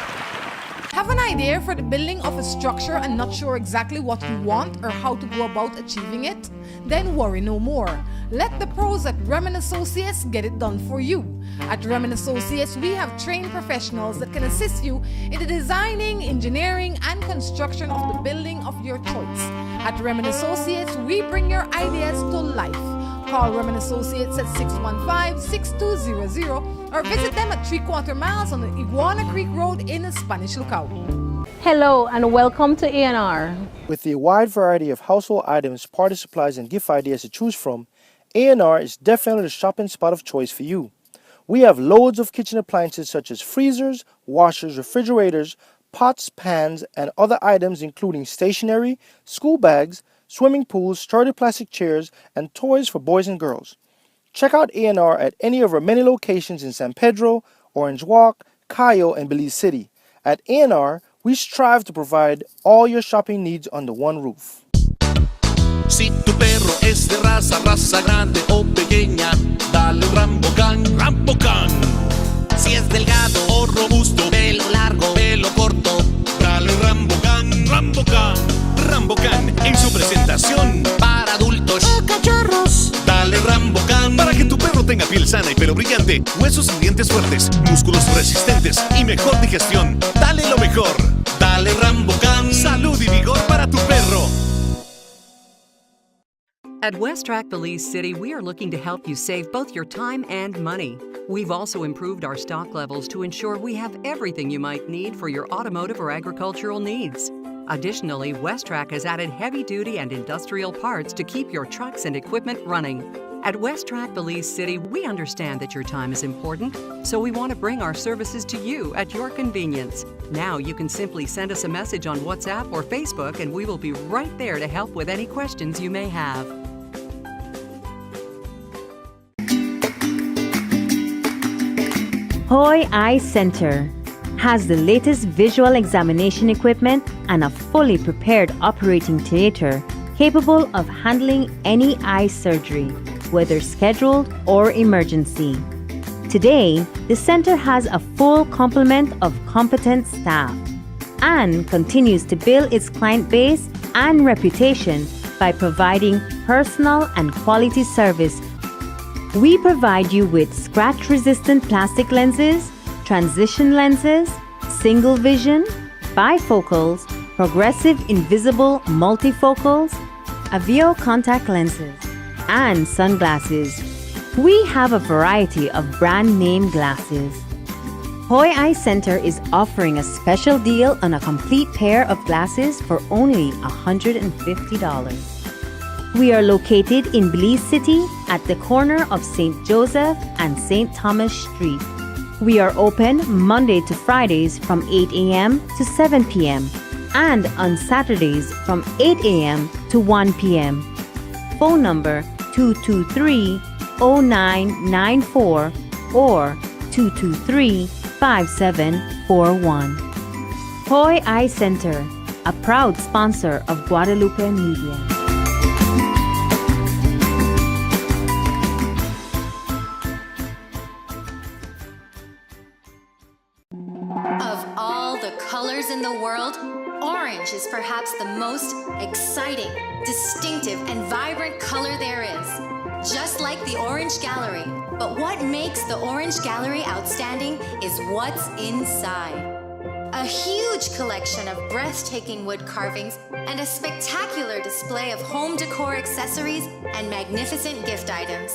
Speaker 3: Have an idea for the building of a structure and not sure exactly what you want or how to go about achieving it? Then worry no more. Let the pros at Remen Associates get it done for you. At Remen Associates, we have trained professionals that can assist you in the designing, engineering, and construction of the building of your choice. At Remen Associates, we bring your ideas to life. Call Remen Associates at 615-6200 or visit them at 3/4 miles on the Iguana Creek Road in Spanish Lookout.
Speaker 6: Hello and welcome to A&R.
Speaker 7: With a wide variety of household items, party supplies, and gift ideas to choose from, A&R is definitely the shopping spot of choice for you. We have loads of kitchen appliances such as freezers, washers, refrigerators, pots, pans, and other items including stationery, school bags, swimming pools, sturdy plastic chairs, and toys for boys and girls. Check out A&R at any of our many locations in San Pedro, Orange Walk, Cayo, and Belize City. At A&R, we strive to provide all your shopping needs under one roof.
Speaker 8: Si tu perro es de raza, raza grande o pequeña, dale un Rambocan, Rambocan. Si es delgado o robusto, pelo largo, pelo corto, dale un Rambocan, Rambocan. Rambocan en su presentación para adultos o cachorros. Dale Rambocan para que tu perro tenga piel sana y pelo brillante, huesos y dientes fuertes, músculos resistentes y mejor digestión. Dale lo mejor. Dale Rambocan. Salud y vigor para tu perro.
Speaker 9: At Westrack Belize City, we are looking to help you save both your time and money. We've also improved our stock levels to ensure we have everything you might need for your automotive or agricultural needs. Additionally, Westrack has added heavy-duty and industrial parts to keep your trucks and equipment running. At Westrack Belize City, we understand that your time is important, so we want to bring our services to you at your convenience. Now you can simply send us a message on WhatsApp or Facebook and we will be right there to help with any questions you may have.
Speaker 10: Hoy Eye Center has the latest visual examination equipment and a fully prepared operating theater capable of handling any eye surgery, whether scheduled or emergency. Today, the center has a full complement of competent staff and continues to build its client base and reputation by providing personal and quality service. We provide you with scratch-resistant plastic lenses, transition lenses, single vision, bifocals, progressive invisible multifocals, Avio contact lenses, and sunglasses. We have a variety of brand name glasses. Hoy Eye Center is offering a special deal on a complete pair of glasses for only $150. We are located in Belize City at the corner of St. Joseph and St. Thomas Street. We are open Monday to Fridays from 8 a.m. to 7 p.m. and on Saturdays from 8 a.m. to 1 p.m. Phone number 223-0994 or 223-5741. Hoy Eye Center, a proud sponsor of Guadalupe Media.
Speaker 2: Of all the colors in the world, orange is perhaps the most exciting, distinctive, and vibrant color there is. Just like the Orange Gallery. But what makes the Orange Gallery outstanding is what's inside. A huge collection of breathtaking wood carvings and a spectacular display of home decor accessories and magnificent gift items.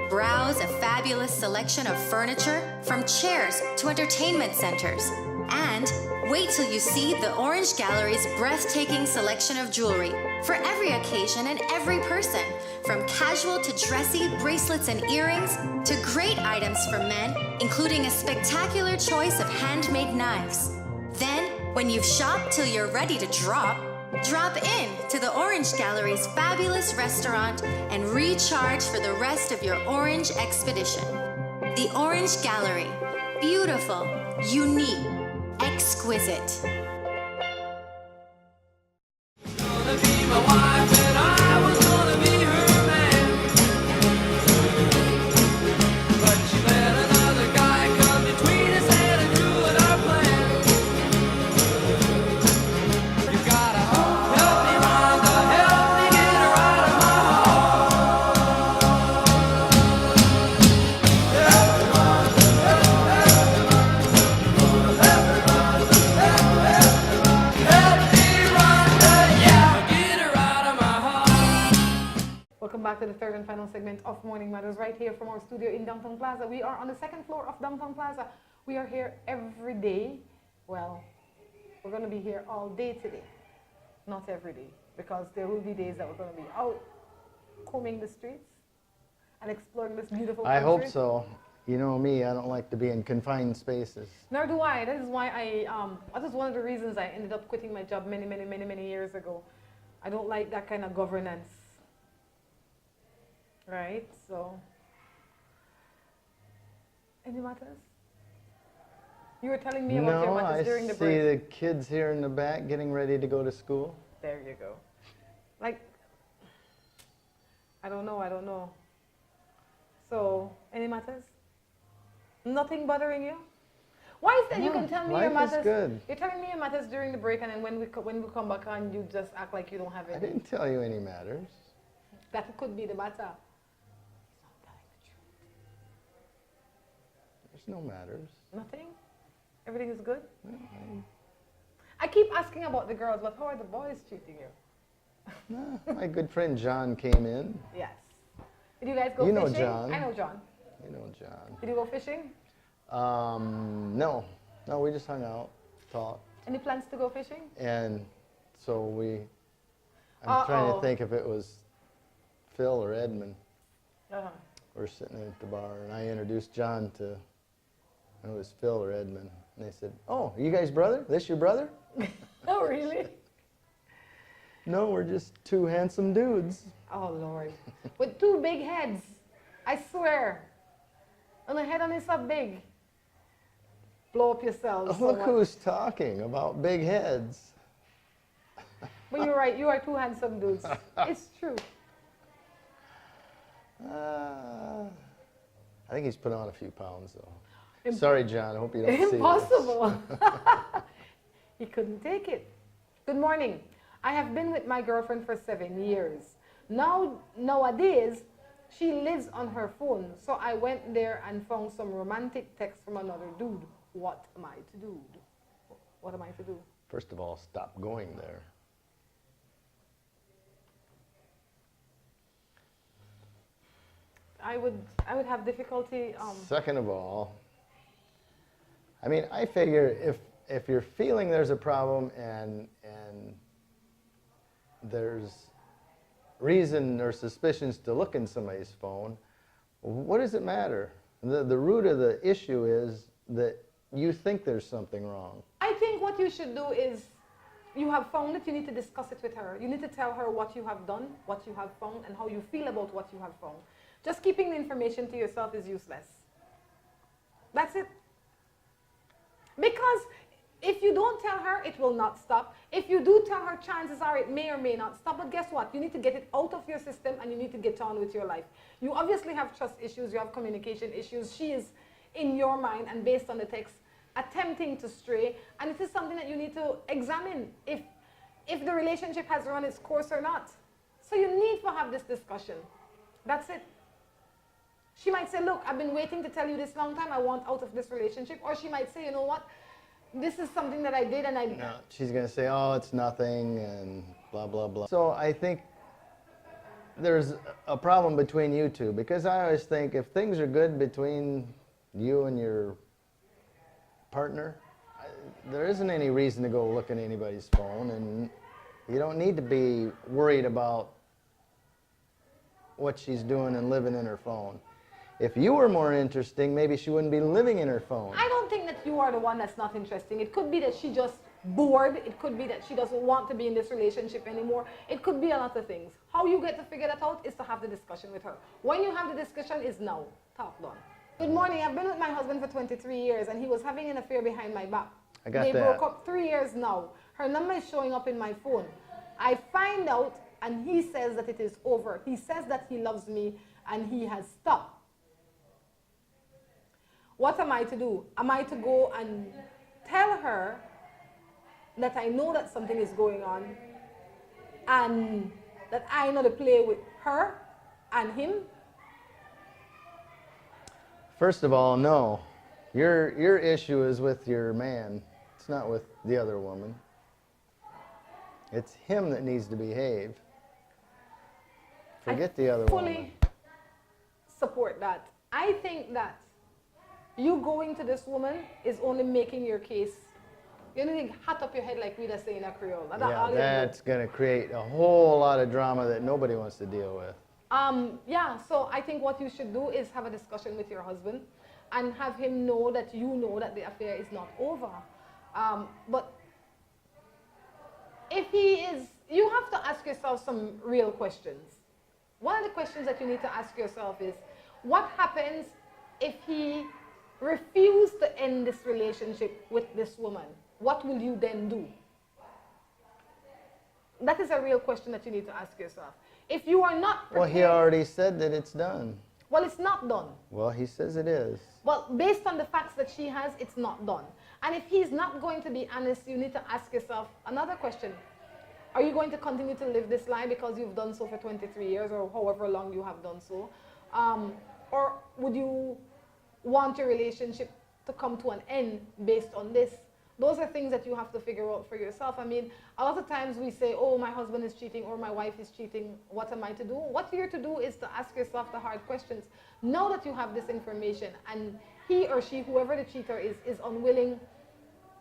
Speaker 2: Browse a fabulous selection of furniture, from chairs to entertainment centers. And wait till you see the Orange Gallery's breathtaking selection of jewelry for every occasion and every person. From casual to dressy bracelets and earrings to great items for men, including a spectacular choice of handmade knives. Then, when you've shopped till you're ready to drop in to the Orange Gallery's fabulous restaurant and recharge for the rest of your Orange expedition. The Orange Gallery. Beautiful, unique, exquisite.
Speaker 3: Welcome back to the third and final segment of Morning Matters right here from our studio in Downtown Plaza. We are on the second floor of Downtown Plaza. We are here every day. Well, we're going to be here all day today. Not every day, because there will be days that we're going to be out combing the streets and exploring this beautiful country.
Speaker 4: I hope so. You know me, I don't like to be in confined spaces.
Speaker 3: Nor do I. That is why that is one of the reasons I ended up quitting my job many years ago. I don't like that kind of governance. Right, so, any matters? You were telling me about your matters during the break.
Speaker 4: No, I see the kids here in the back getting ready to go to school.
Speaker 3: There you go. Like, I don't know. So, any matters? Nothing bothering you? Why is that
Speaker 4: No,
Speaker 3: you can tell me
Speaker 4: life
Speaker 3: your matters?
Speaker 4: is good.
Speaker 3: You're telling me your matters during the break, and then when we come back on, you just act like you don't have
Speaker 4: I
Speaker 3: any.
Speaker 4: didn't tell you any matters.
Speaker 3: That could be the matter.
Speaker 4: There's no matters.
Speaker 3: Nothing? Everything is good? I keep asking about the girls, but how are the boys treating you?
Speaker 4: My good friend John came in.
Speaker 3: Yes. Did you guys go
Speaker 4: You
Speaker 3: fishing?
Speaker 4: know John.
Speaker 3: I know John.
Speaker 4: You know John.
Speaker 3: Did you go fishing?
Speaker 4: No. No, we just hung out, talked.
Speaker 3: Any plans to go fishing?
Speaker 4: And so I'm trying to think if it was Phil or Edmund. We're sitting at the bar, and I introduced John to, it was Phil or Edmund. And they said, "Oh, are you guys brother? This your brother?"
Speaker 3: Oh, really?
Speaker 4: No, we're just two handsome dudes.
Speaker 3: Oh, Lord. With two big heads. I swear. And the head on is so big. Blow up yourselves.
Speaker 4: Look who's talking about big heads.
Speaker 3: But you're right. You are two handsome dudes. It's true.
Speaker 4: I think he's put on a few pounds, though. Sorry, John. I hope you don't see this.
Speaker 3: Impossible. He couldn't take it. Good morning. I have been with my girlfriend for 7 years. Nowadays, she lives on her phone. So I went there and found some romantic text from another dude. What am I to do? What am I to do?
Speaker 4: First of all, stop going there.
Speaker 3: I would have difficulty.
Speaker 4: Second of all, I mean, I figure if you're feeling there's a problem and there's reason or suspicions to look in somebody's phone, what does it matter? The root of the issue is that you think there's something wrong.
Speaker 3: I think what you should do is, you have found it, you need to discuss it with her. You need to tell her what you have done, what you have found, and how you feel about what you have found. Just keeping the information to yourself is useless. That's it. Because if you don't tell her, it will not stop. If you do tell her, chances are it may or may not stop. But guess what? You need to get it out of your system and you need to get on with your life. You obviously have trust issues, you have communication issues. She is in your mind and based on the text attempting to stray, and it is something that you need to examine if the relationship has run its course or not. So you need to have this discussion. That's it. She might say, look, I've been waiting to tell you this long time, I want out of this relationship. Or she might say, you know what, this is something that I did and I...
Speaker 4: No, she's going to say, oh, it's nothing and blah, blah, blah. So I think there's a problem between you two, because I always think if things are good between you and your partner, there isn't any reason to go look at anybody's phone, and you don't need to be worried about what she's doing and living in her phone. If you were more interesting, maybe she wouldn't be living in her phone.
Speaker 3: I don't think that you are the one that's not interesting. It could be that she just bored. It could be that she doesn't want to be in this relationship anymore. It could be a lot of things. How you get to figure that out is to have the discussion with her. When you have the discussion is now. Talk done. Good morning. I've been with my husband for 23 years and he was having an affair behind my back.
Speaker 4: I got
Speaker 3: They
Speaker 4: that.
Speaker 3: broke up 3 years now. Her number is showing up in my phone. I find out and he says that it is over. He says that he loves me and he has stopped. What am I to do? Am I to go and tell her that I know that something is going on and that I know to play with her and him?
Speaker 4: First of all, no. Your issue is with your man. It's not with the other woman. It's him that needs to behave. Forget the other woman.
Speaker 3: Fully support that. I think that you going to this woman is only making your case. You need to hat up your head like we just say in a Creole.
Speaker 4: Yeah, that's going to create a whole lot of drama that nobody wants to deal with.
Speaker 3: Yeah, so I think what you should do is have a discussion with your husband and have him know that you know that the affair is not over. But if he is, you have to ask yourself some real questions. One of the questions that you need to ask yourself is, what happens if he refuses to end this relationship with this woman? What will you then do? That is a real question that you need to ask yourself. If you are not prepared,
Speaker 4: Well, he already said that it's done.
Speaker 3: well, it's not done.
Speaker 4: Well, he says it is.
Speaker 3: Well, based on the facts that she has, it's not done. And if he's not going to be honest, you need to ask yourself another question. Are you going to continue to live this lie because you've done so for 23 years or however long you have done so? Or would you want your relationship to come to an end based on this? Those are things that you have to figure out for yourself. I mean, a lot of times we say, oh, my husband is cheating or my wife is cheating. What am I to do? What you're to do is to ask yourself the hard questions. Now that you have this information and he or she, whoever the cheater is unwilling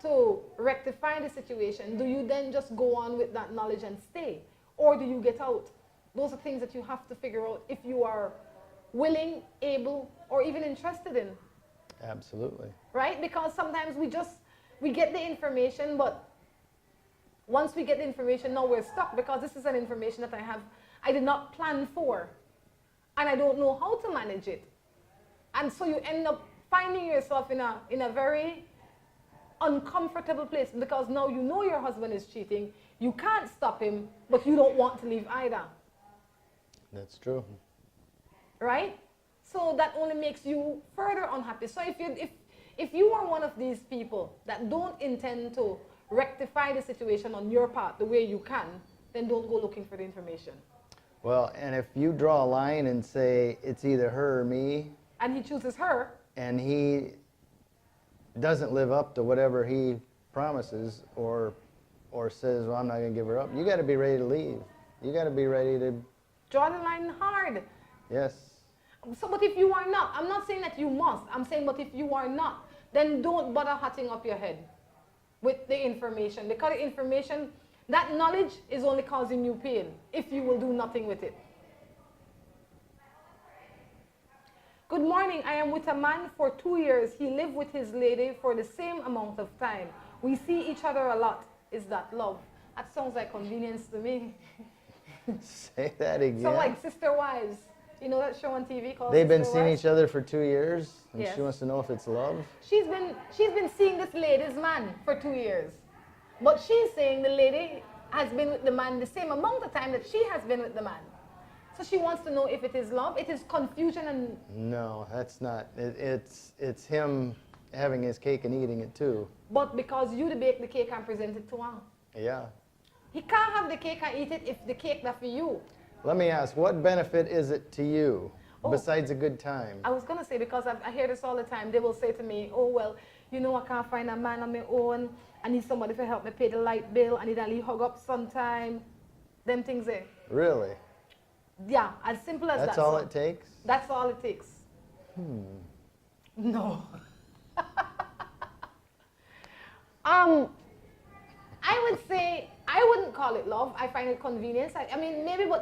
Speaker 3: to rectify the situation, do you then just go on with that knowledge and stay? Or do you get out? Those are things that you have to figure out if you are willing, able, or even interested in.
Speaker 4: Absolutely.
Speaker 3: Right? Because sometimes we get the information, but once we get the information, now we're stuck because this is an information that I did not plan for, and I don't know how to manage it. And so you end up finding yourself in a very uncomfortable place because now you know your husband is cheating, you can't stop him, but you don't want to leave either.
Speaker 4: That's true.
Speaker 3: Right? So that only makes you further unhappy. So if you are one of these people that don't intend to rectify the situation on your part the way you can, then don't go looking for the information.
Speaker 4: Well, and if you draw a line and say it's either her or me,
Speaker 3: and he chooses her,
Speaker 4: and he doesn't live up to whatever he promises or says, well, I'm not going to give her up, you got to be ready to leave. You got to be ready to
Speaker 3: draw the line hard.
Speaker 4: Yes.
Speaker 3: So, but if you are not, I'm not saying that you must. I'm saying, but if you are not, then don't bother hotting up your head with the information. Because the information, that knowledge is only causing you pain if you will do nothing with it. Good morning. I am with a man for 2 years. He lived with his lady for the same amount of time. We see each other a lot. Is that love? That sounds like convenience to me.
Speaker 4: Say that again.
Speaker 3: So like Sister Wives. You know that show on TV called
Speaker 4: They've been
Speaker 3: Sister
Speaker 4: seeing
Speaker 3: Wives?
Speaker 4: each other for 2 years, and
Speaker 3: Yes.
Speaker 4: she wants to know if it's love?
Speaker 3: She's been seeing this lady's man for 2 years. But she's saying the lady has been with the man the same amount of time that she has been with the man. So she wants to know if it is love. It is confusion and...
Speaker 4: No, that's not. It's him having his cake and eating it too.
Speaker 3: But because you bake the cake and present it to him.
Speaker 4: Yeah.
Speaker 3: He can't have the cake and eat it if the cake not for you.
Speaker 4: Let me ask, what benefit is it to you
Speaker 3: Oh.
Speaker 4: besides a good time?
Speaker 3: I was going to say, because I hear this all the time, they will say to me, oh, well, you know, I can't find a man on my own. I need somebody to help me pay the light bill. I need a little hug up sometime. Them things there.
Speaker 4: Really?
Speaker 3: Yeah, as simple as that.
Speaker 4: That's all it takes?
Speaker 3: That's all it takes. No. I would say, I wouldn't call it love. I find it convenience. I mean, maybe, but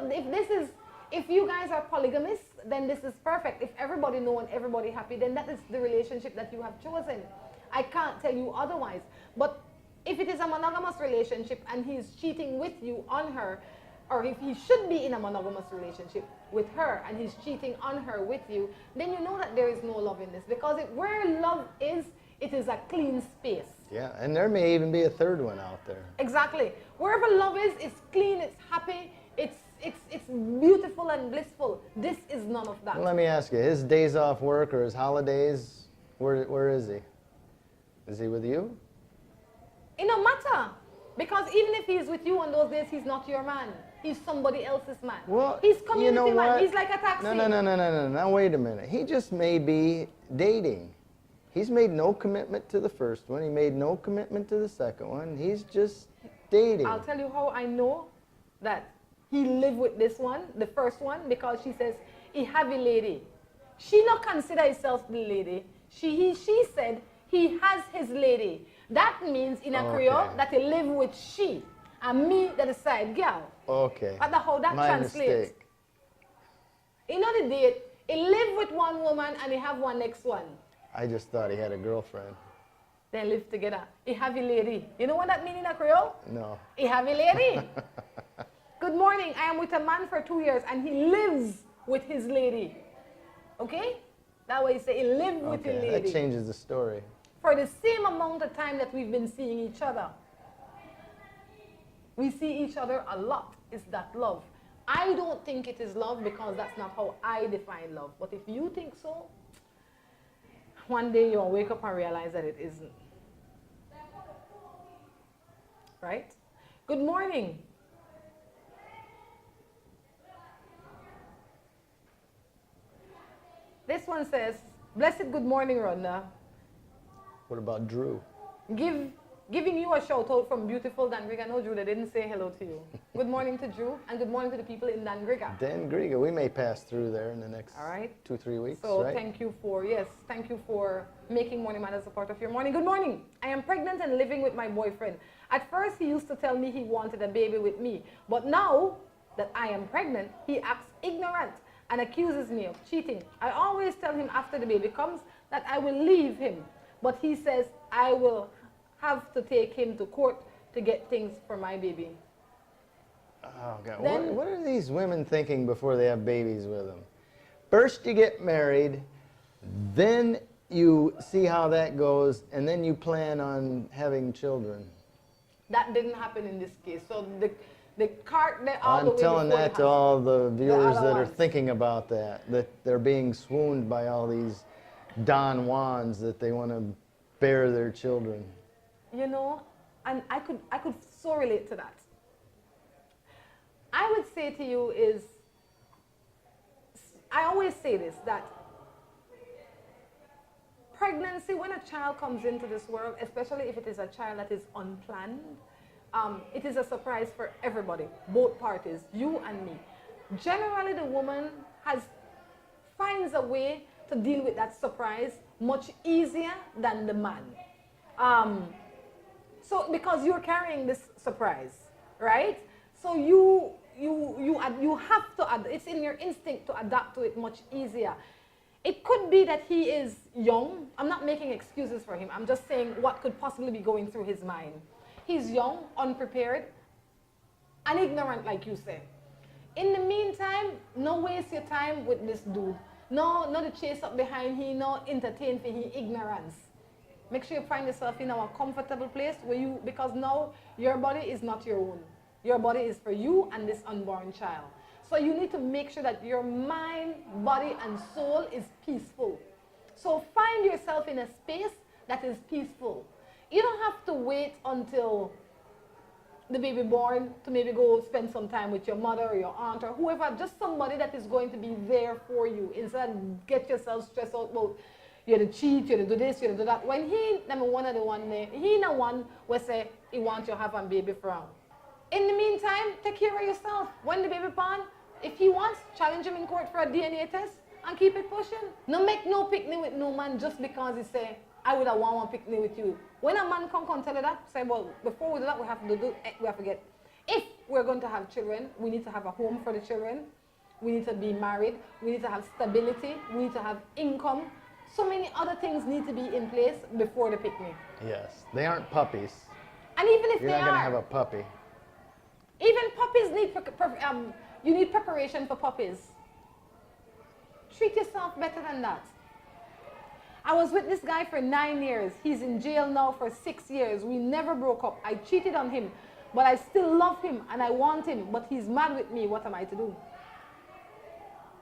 Speaker 3: if you guys are polygamous, then this is perfect. If everybody know and everybody happy, then that is the relationship that you have chosen. I can't tell you otherwise. But if it is a monogamous relationship and he's cheating with you on her, or if he should be in a monogamous relationship with her and he's cheating on her with you, then you know that there is no love in this. Because where love is, it is a clean space.
Speaker 4: Yeah, and there may even be a third one out there.
Speaker 3: Exactly. Wherever love is, it's clean, it's happy, it's beautiful and blissful. This is none of that.
Speaker 4: Well, let me ask you, his days off work or his holidays, where is he? Is he with you?
Speaker 3: It don't matter. Because even if he's with you on those days, he's not your man. He's somebody else's man.
Speaker 4: Well,
Speaker 3: he's community
Speaker 4: you know
Speaker 3: man.
Speaker 4: what?
Speaker 3: He's like a taxi.
Speaker 4: No. Now wait a minute. He just may be dating. He's made no commitment to the first one. He made no commitment to the second one. He's just dating.
Speaker 3: I'll tell you how I know that he lived with this one, the first one, because she says, he have a lady. She not consider herself the lady. She said, he has his lady. That means in a Creole that he live with she, and me that is side girl.
Speaker 4: Okay.
Speaker 3: But how that translates.
Speaker 4: Mistake.
Speaker 3: You know the date, he live with one woman and he have one next one.
Speaker 4: I just thought he had a girlfriend.
Speaker 3: They live together. He have a lady. You know what that means in a Creole?
Speaker 4: No.
Speaker 3: He have a lady. Good morning. I am with a man for 2 years and he lives with his lady. Okay? That way you say he lived with his lady.
Speaker 4: That changes the story.
Speaker 3: For the same amount of time that we've been seeing each other. We see each other a lot. Is that love? I don't think it is love because that's not how I define love. But if you think so, one day you'll wake up and realize that it isn't. Right? Good morning. This one says, blessed good morning, Rhonda.
Speaker 4: What about Drew?
Speaker 3: Giving you a shout out from beautiful Dangriga. No, Drew, they didn't say hello to you. Good morning to Drew, and good morning to the people in Dangriga.
Speaker 4: Dangriga, we may pass through there in the next 2-3 weeks.
Speaker 3: So
Speaker 4: right?
Speaker 3: thank you for making Morning Matters a part of your morning. Good morning. I am pregnant and living with my boyfriend. At first, he used to tell me he wanted a baby with me, but now that I am pregnant, he acts ignorant and accuses me of cheating. I always tell him after the baby comes that I will leave him, but he says I will have to take him to court to get things for my baby.
Speaker 4: Oh, God. What are these women thinking before they have babies with them? First you get married, then you see how that goes, and then you plan on having children.
Speaker 3: That didn't happen in this case. So the cart, all the way
Speaker 4: I'm telling that to all the viewers that are
Speaker 3: ones.
Speaker 4: thinking about that they're being swooned by all these Don Juans that they want to bear their children.
Speaker 3: You know, and I could so relate to that. I would say to you is, I always say this, that pregnancy, when a child comes into this world, especially if it is a child that is unplanned, it is a surprise for everybody, both parties, you and me. Generally, the woman finds a way to deal with that surprise much easier than the man. So because you're carrying this surprise, right? So you have to, it's in your instinct to adapt to it much easier. It could be that he is young. I'm not making excuses for him. I'm just saying what could possibly be going through his mind. He's young, unprepared, and ignorant, like you say. In the meantime, no waste your time with this dude. No, not to chase up behind him, no entertain for his ignorance. Make sure you find yourself in a comfortable place where because now your body is not your own. Your body is for you and this unborn child. So you need to make sure that your mind, body, and soul is peaceful. So find yourself in a space that is peaceful. You don't have to wait until the baby born to maybe go spend some time with your mother or your aunt or whoever, just somebody that is going to be there for you instead of get yourself stressed out about you had to cheat, you had to do this, you had to do that. When he the one will say he wants you to have a baby from. In the meantime, take care of yourself. When the baby born, if he wants, challenge him in court for a DNA test and keep it pushing. No make no picnic with no man just because he say, I would have one picnic with you. When a man come tell you that, say, well, before we do that, we have to get, if we're going to have children, we need to have a home for the children. We need to be married. We need to have stability. We need to have income. So many other things need to be in place before the picnic.
Speaker 4: Yes, they aren't puppies.
Speaker 3: And even if
Speaker 4: You're
Speaker 3: they
Speaker 4: not going to
Speaker 3: are,
Speaker 4: have a puppy.
Speaker 3: even puppies need, you need preparation for puppies. Treat yourself better than that. I was with this guy for 9 years. He's in jail now for 6 years. We never broke up. I cheated on him, but I still love him and I want him, but he's mad with me. What am I to do?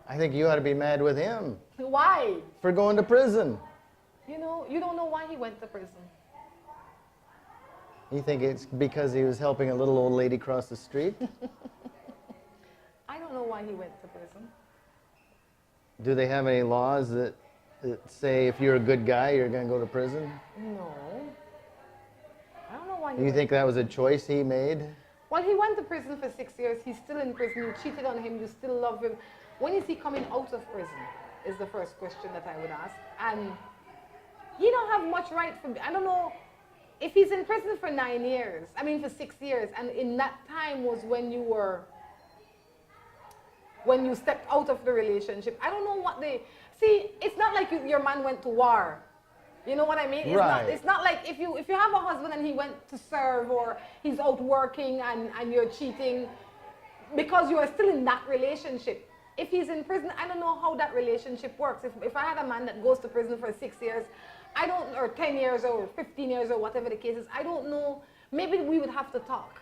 Speaker 4: I think you ought to be mad with him.
Speaker 3: Why?
Speaker 4: For going to prison.
Speaker 3: You know, you don't know why he went to prison.
Speaker 4: You think it's because he was helping a little old lady cross the street?
Speaker 3: I don't know why he went to prison.
Speaker 4: Do they have any laws that say if you're a good guy, you're going to go to prison?
Speaker 3: No. I don't know why he
Speaker 4: You
Speaker 3: went.
Speaker 4: think that was a choice he made?
Speaker 3: Well, he went to prison for 6 years. He's still in prison. You cheated on him. You still love him. When is he coming out of prison is the first question that I would ask. And he don't have much right for, I don't know, if he's in prison for 9 years, I mean for 6 years, and in that time was when you stepped out of the relationship. I don't know what they, see, it's not like your man went to war. You know what I mean? It's not like if you have a husband and he went to serve or he's out working and you're cheating because you are still in that relationship. If he's in prison, I don't know how that relationship works. If I had a man that goes to prison for 6 years, or 10 years or 15 years or whatever the case is, I don't know. Maybe we would have to talk.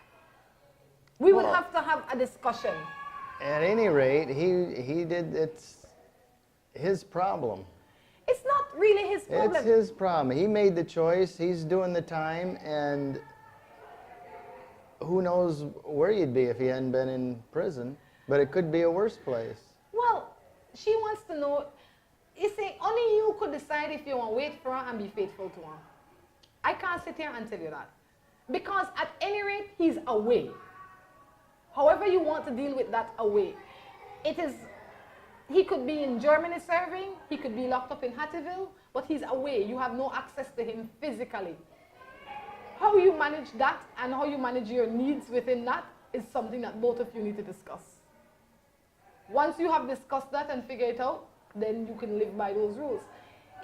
Speaker 3: We would have to have a discussion.
Speaker 4: At any rate, it's his problem.
Speaker 3: It's not really his problem.
Speaker 4: It's his problem. He made the choice. He's doing the time, and who knows where you'd be if he hadn't been in prison. But it could be a worse place.
Speaker 3: Well, she wants to know, you see, only you could decide if you want to wait for her and be faithful to her. I can't sit here and tell you that. Because at any rate, he's away. However you want to deal with that away. He could be in Germany serving, he could be locked up in Hattieville, but he's away. You have no access to him physically. How you manage that and how you manage your needs within that is something that both of you need to discuss. Once you have discussed that and figure it out, then you can live by those rules.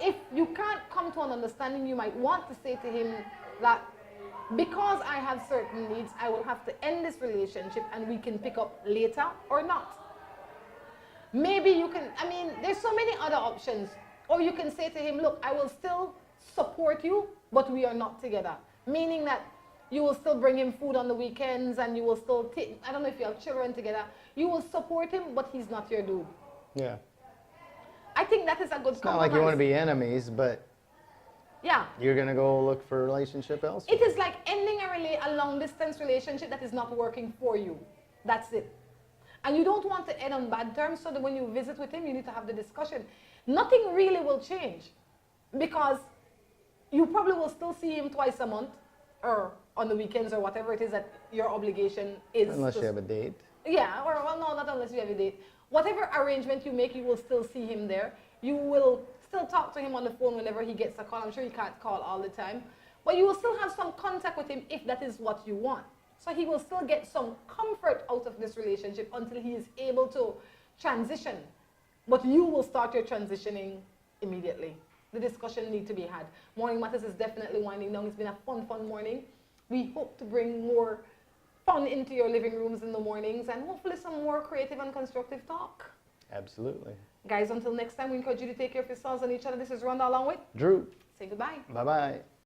Speaker 3: If you can't come to an understanding, you might want to say to him that because I have certain needs, I will have to end this relationship and we can pick up later or not. Maybe you can, there's so many other options. Or you can say to him, look, I will still support you, but we are not together. Meaning that you will still bring him food on the weekends and you will still take, I don't know if you have children together, you will support him, but he's not your dude.
Speaker 4: Yeah.
Speaker 3: I think that is a good compromise.
Speaker 4: It's not like you want to be enemies, but
Speaker 3: yeah,
Speaker 4: you're going to go look for a relationship elsewhere.
Speaker 3: It is like ending a long-distance relationship that is not working for you. That's it. And you don't want to end on bad terms, so that when you visit with him, you need to have the discussion. Nothing really will change because you probably will still see him twice a month or on the weekends or whatever it is that your obligation is.
Speaker 4: Unless you have a date.
Speaker 3: Yeah, or well, no, not unless you have a date. Whatever arrangement you make, you will still see him there. You will still talk to him on the phone whenever he gets a call. I'm sure you can't call all the time. But you will still have some contact with him if that is what you want. So he will still get some comfort out of this relationship until he is able to transition. But you will start your transitioning immediately. The discussion needs to be had. Morning Matters is definitely winding down. It's been a fun morning. We hope to bring more fun into your living rooms in the mornings and hopefully some more creative and constructive talk.
Speaker 4: Absolutely.
Speaker 3: Guys, until next time, we encourage you to take care of yourselves and each other. This is Rhonda along with
Speaker 4: Drew.
Speaker 3: Say goodbye.
Speaker 4: Bye-bye.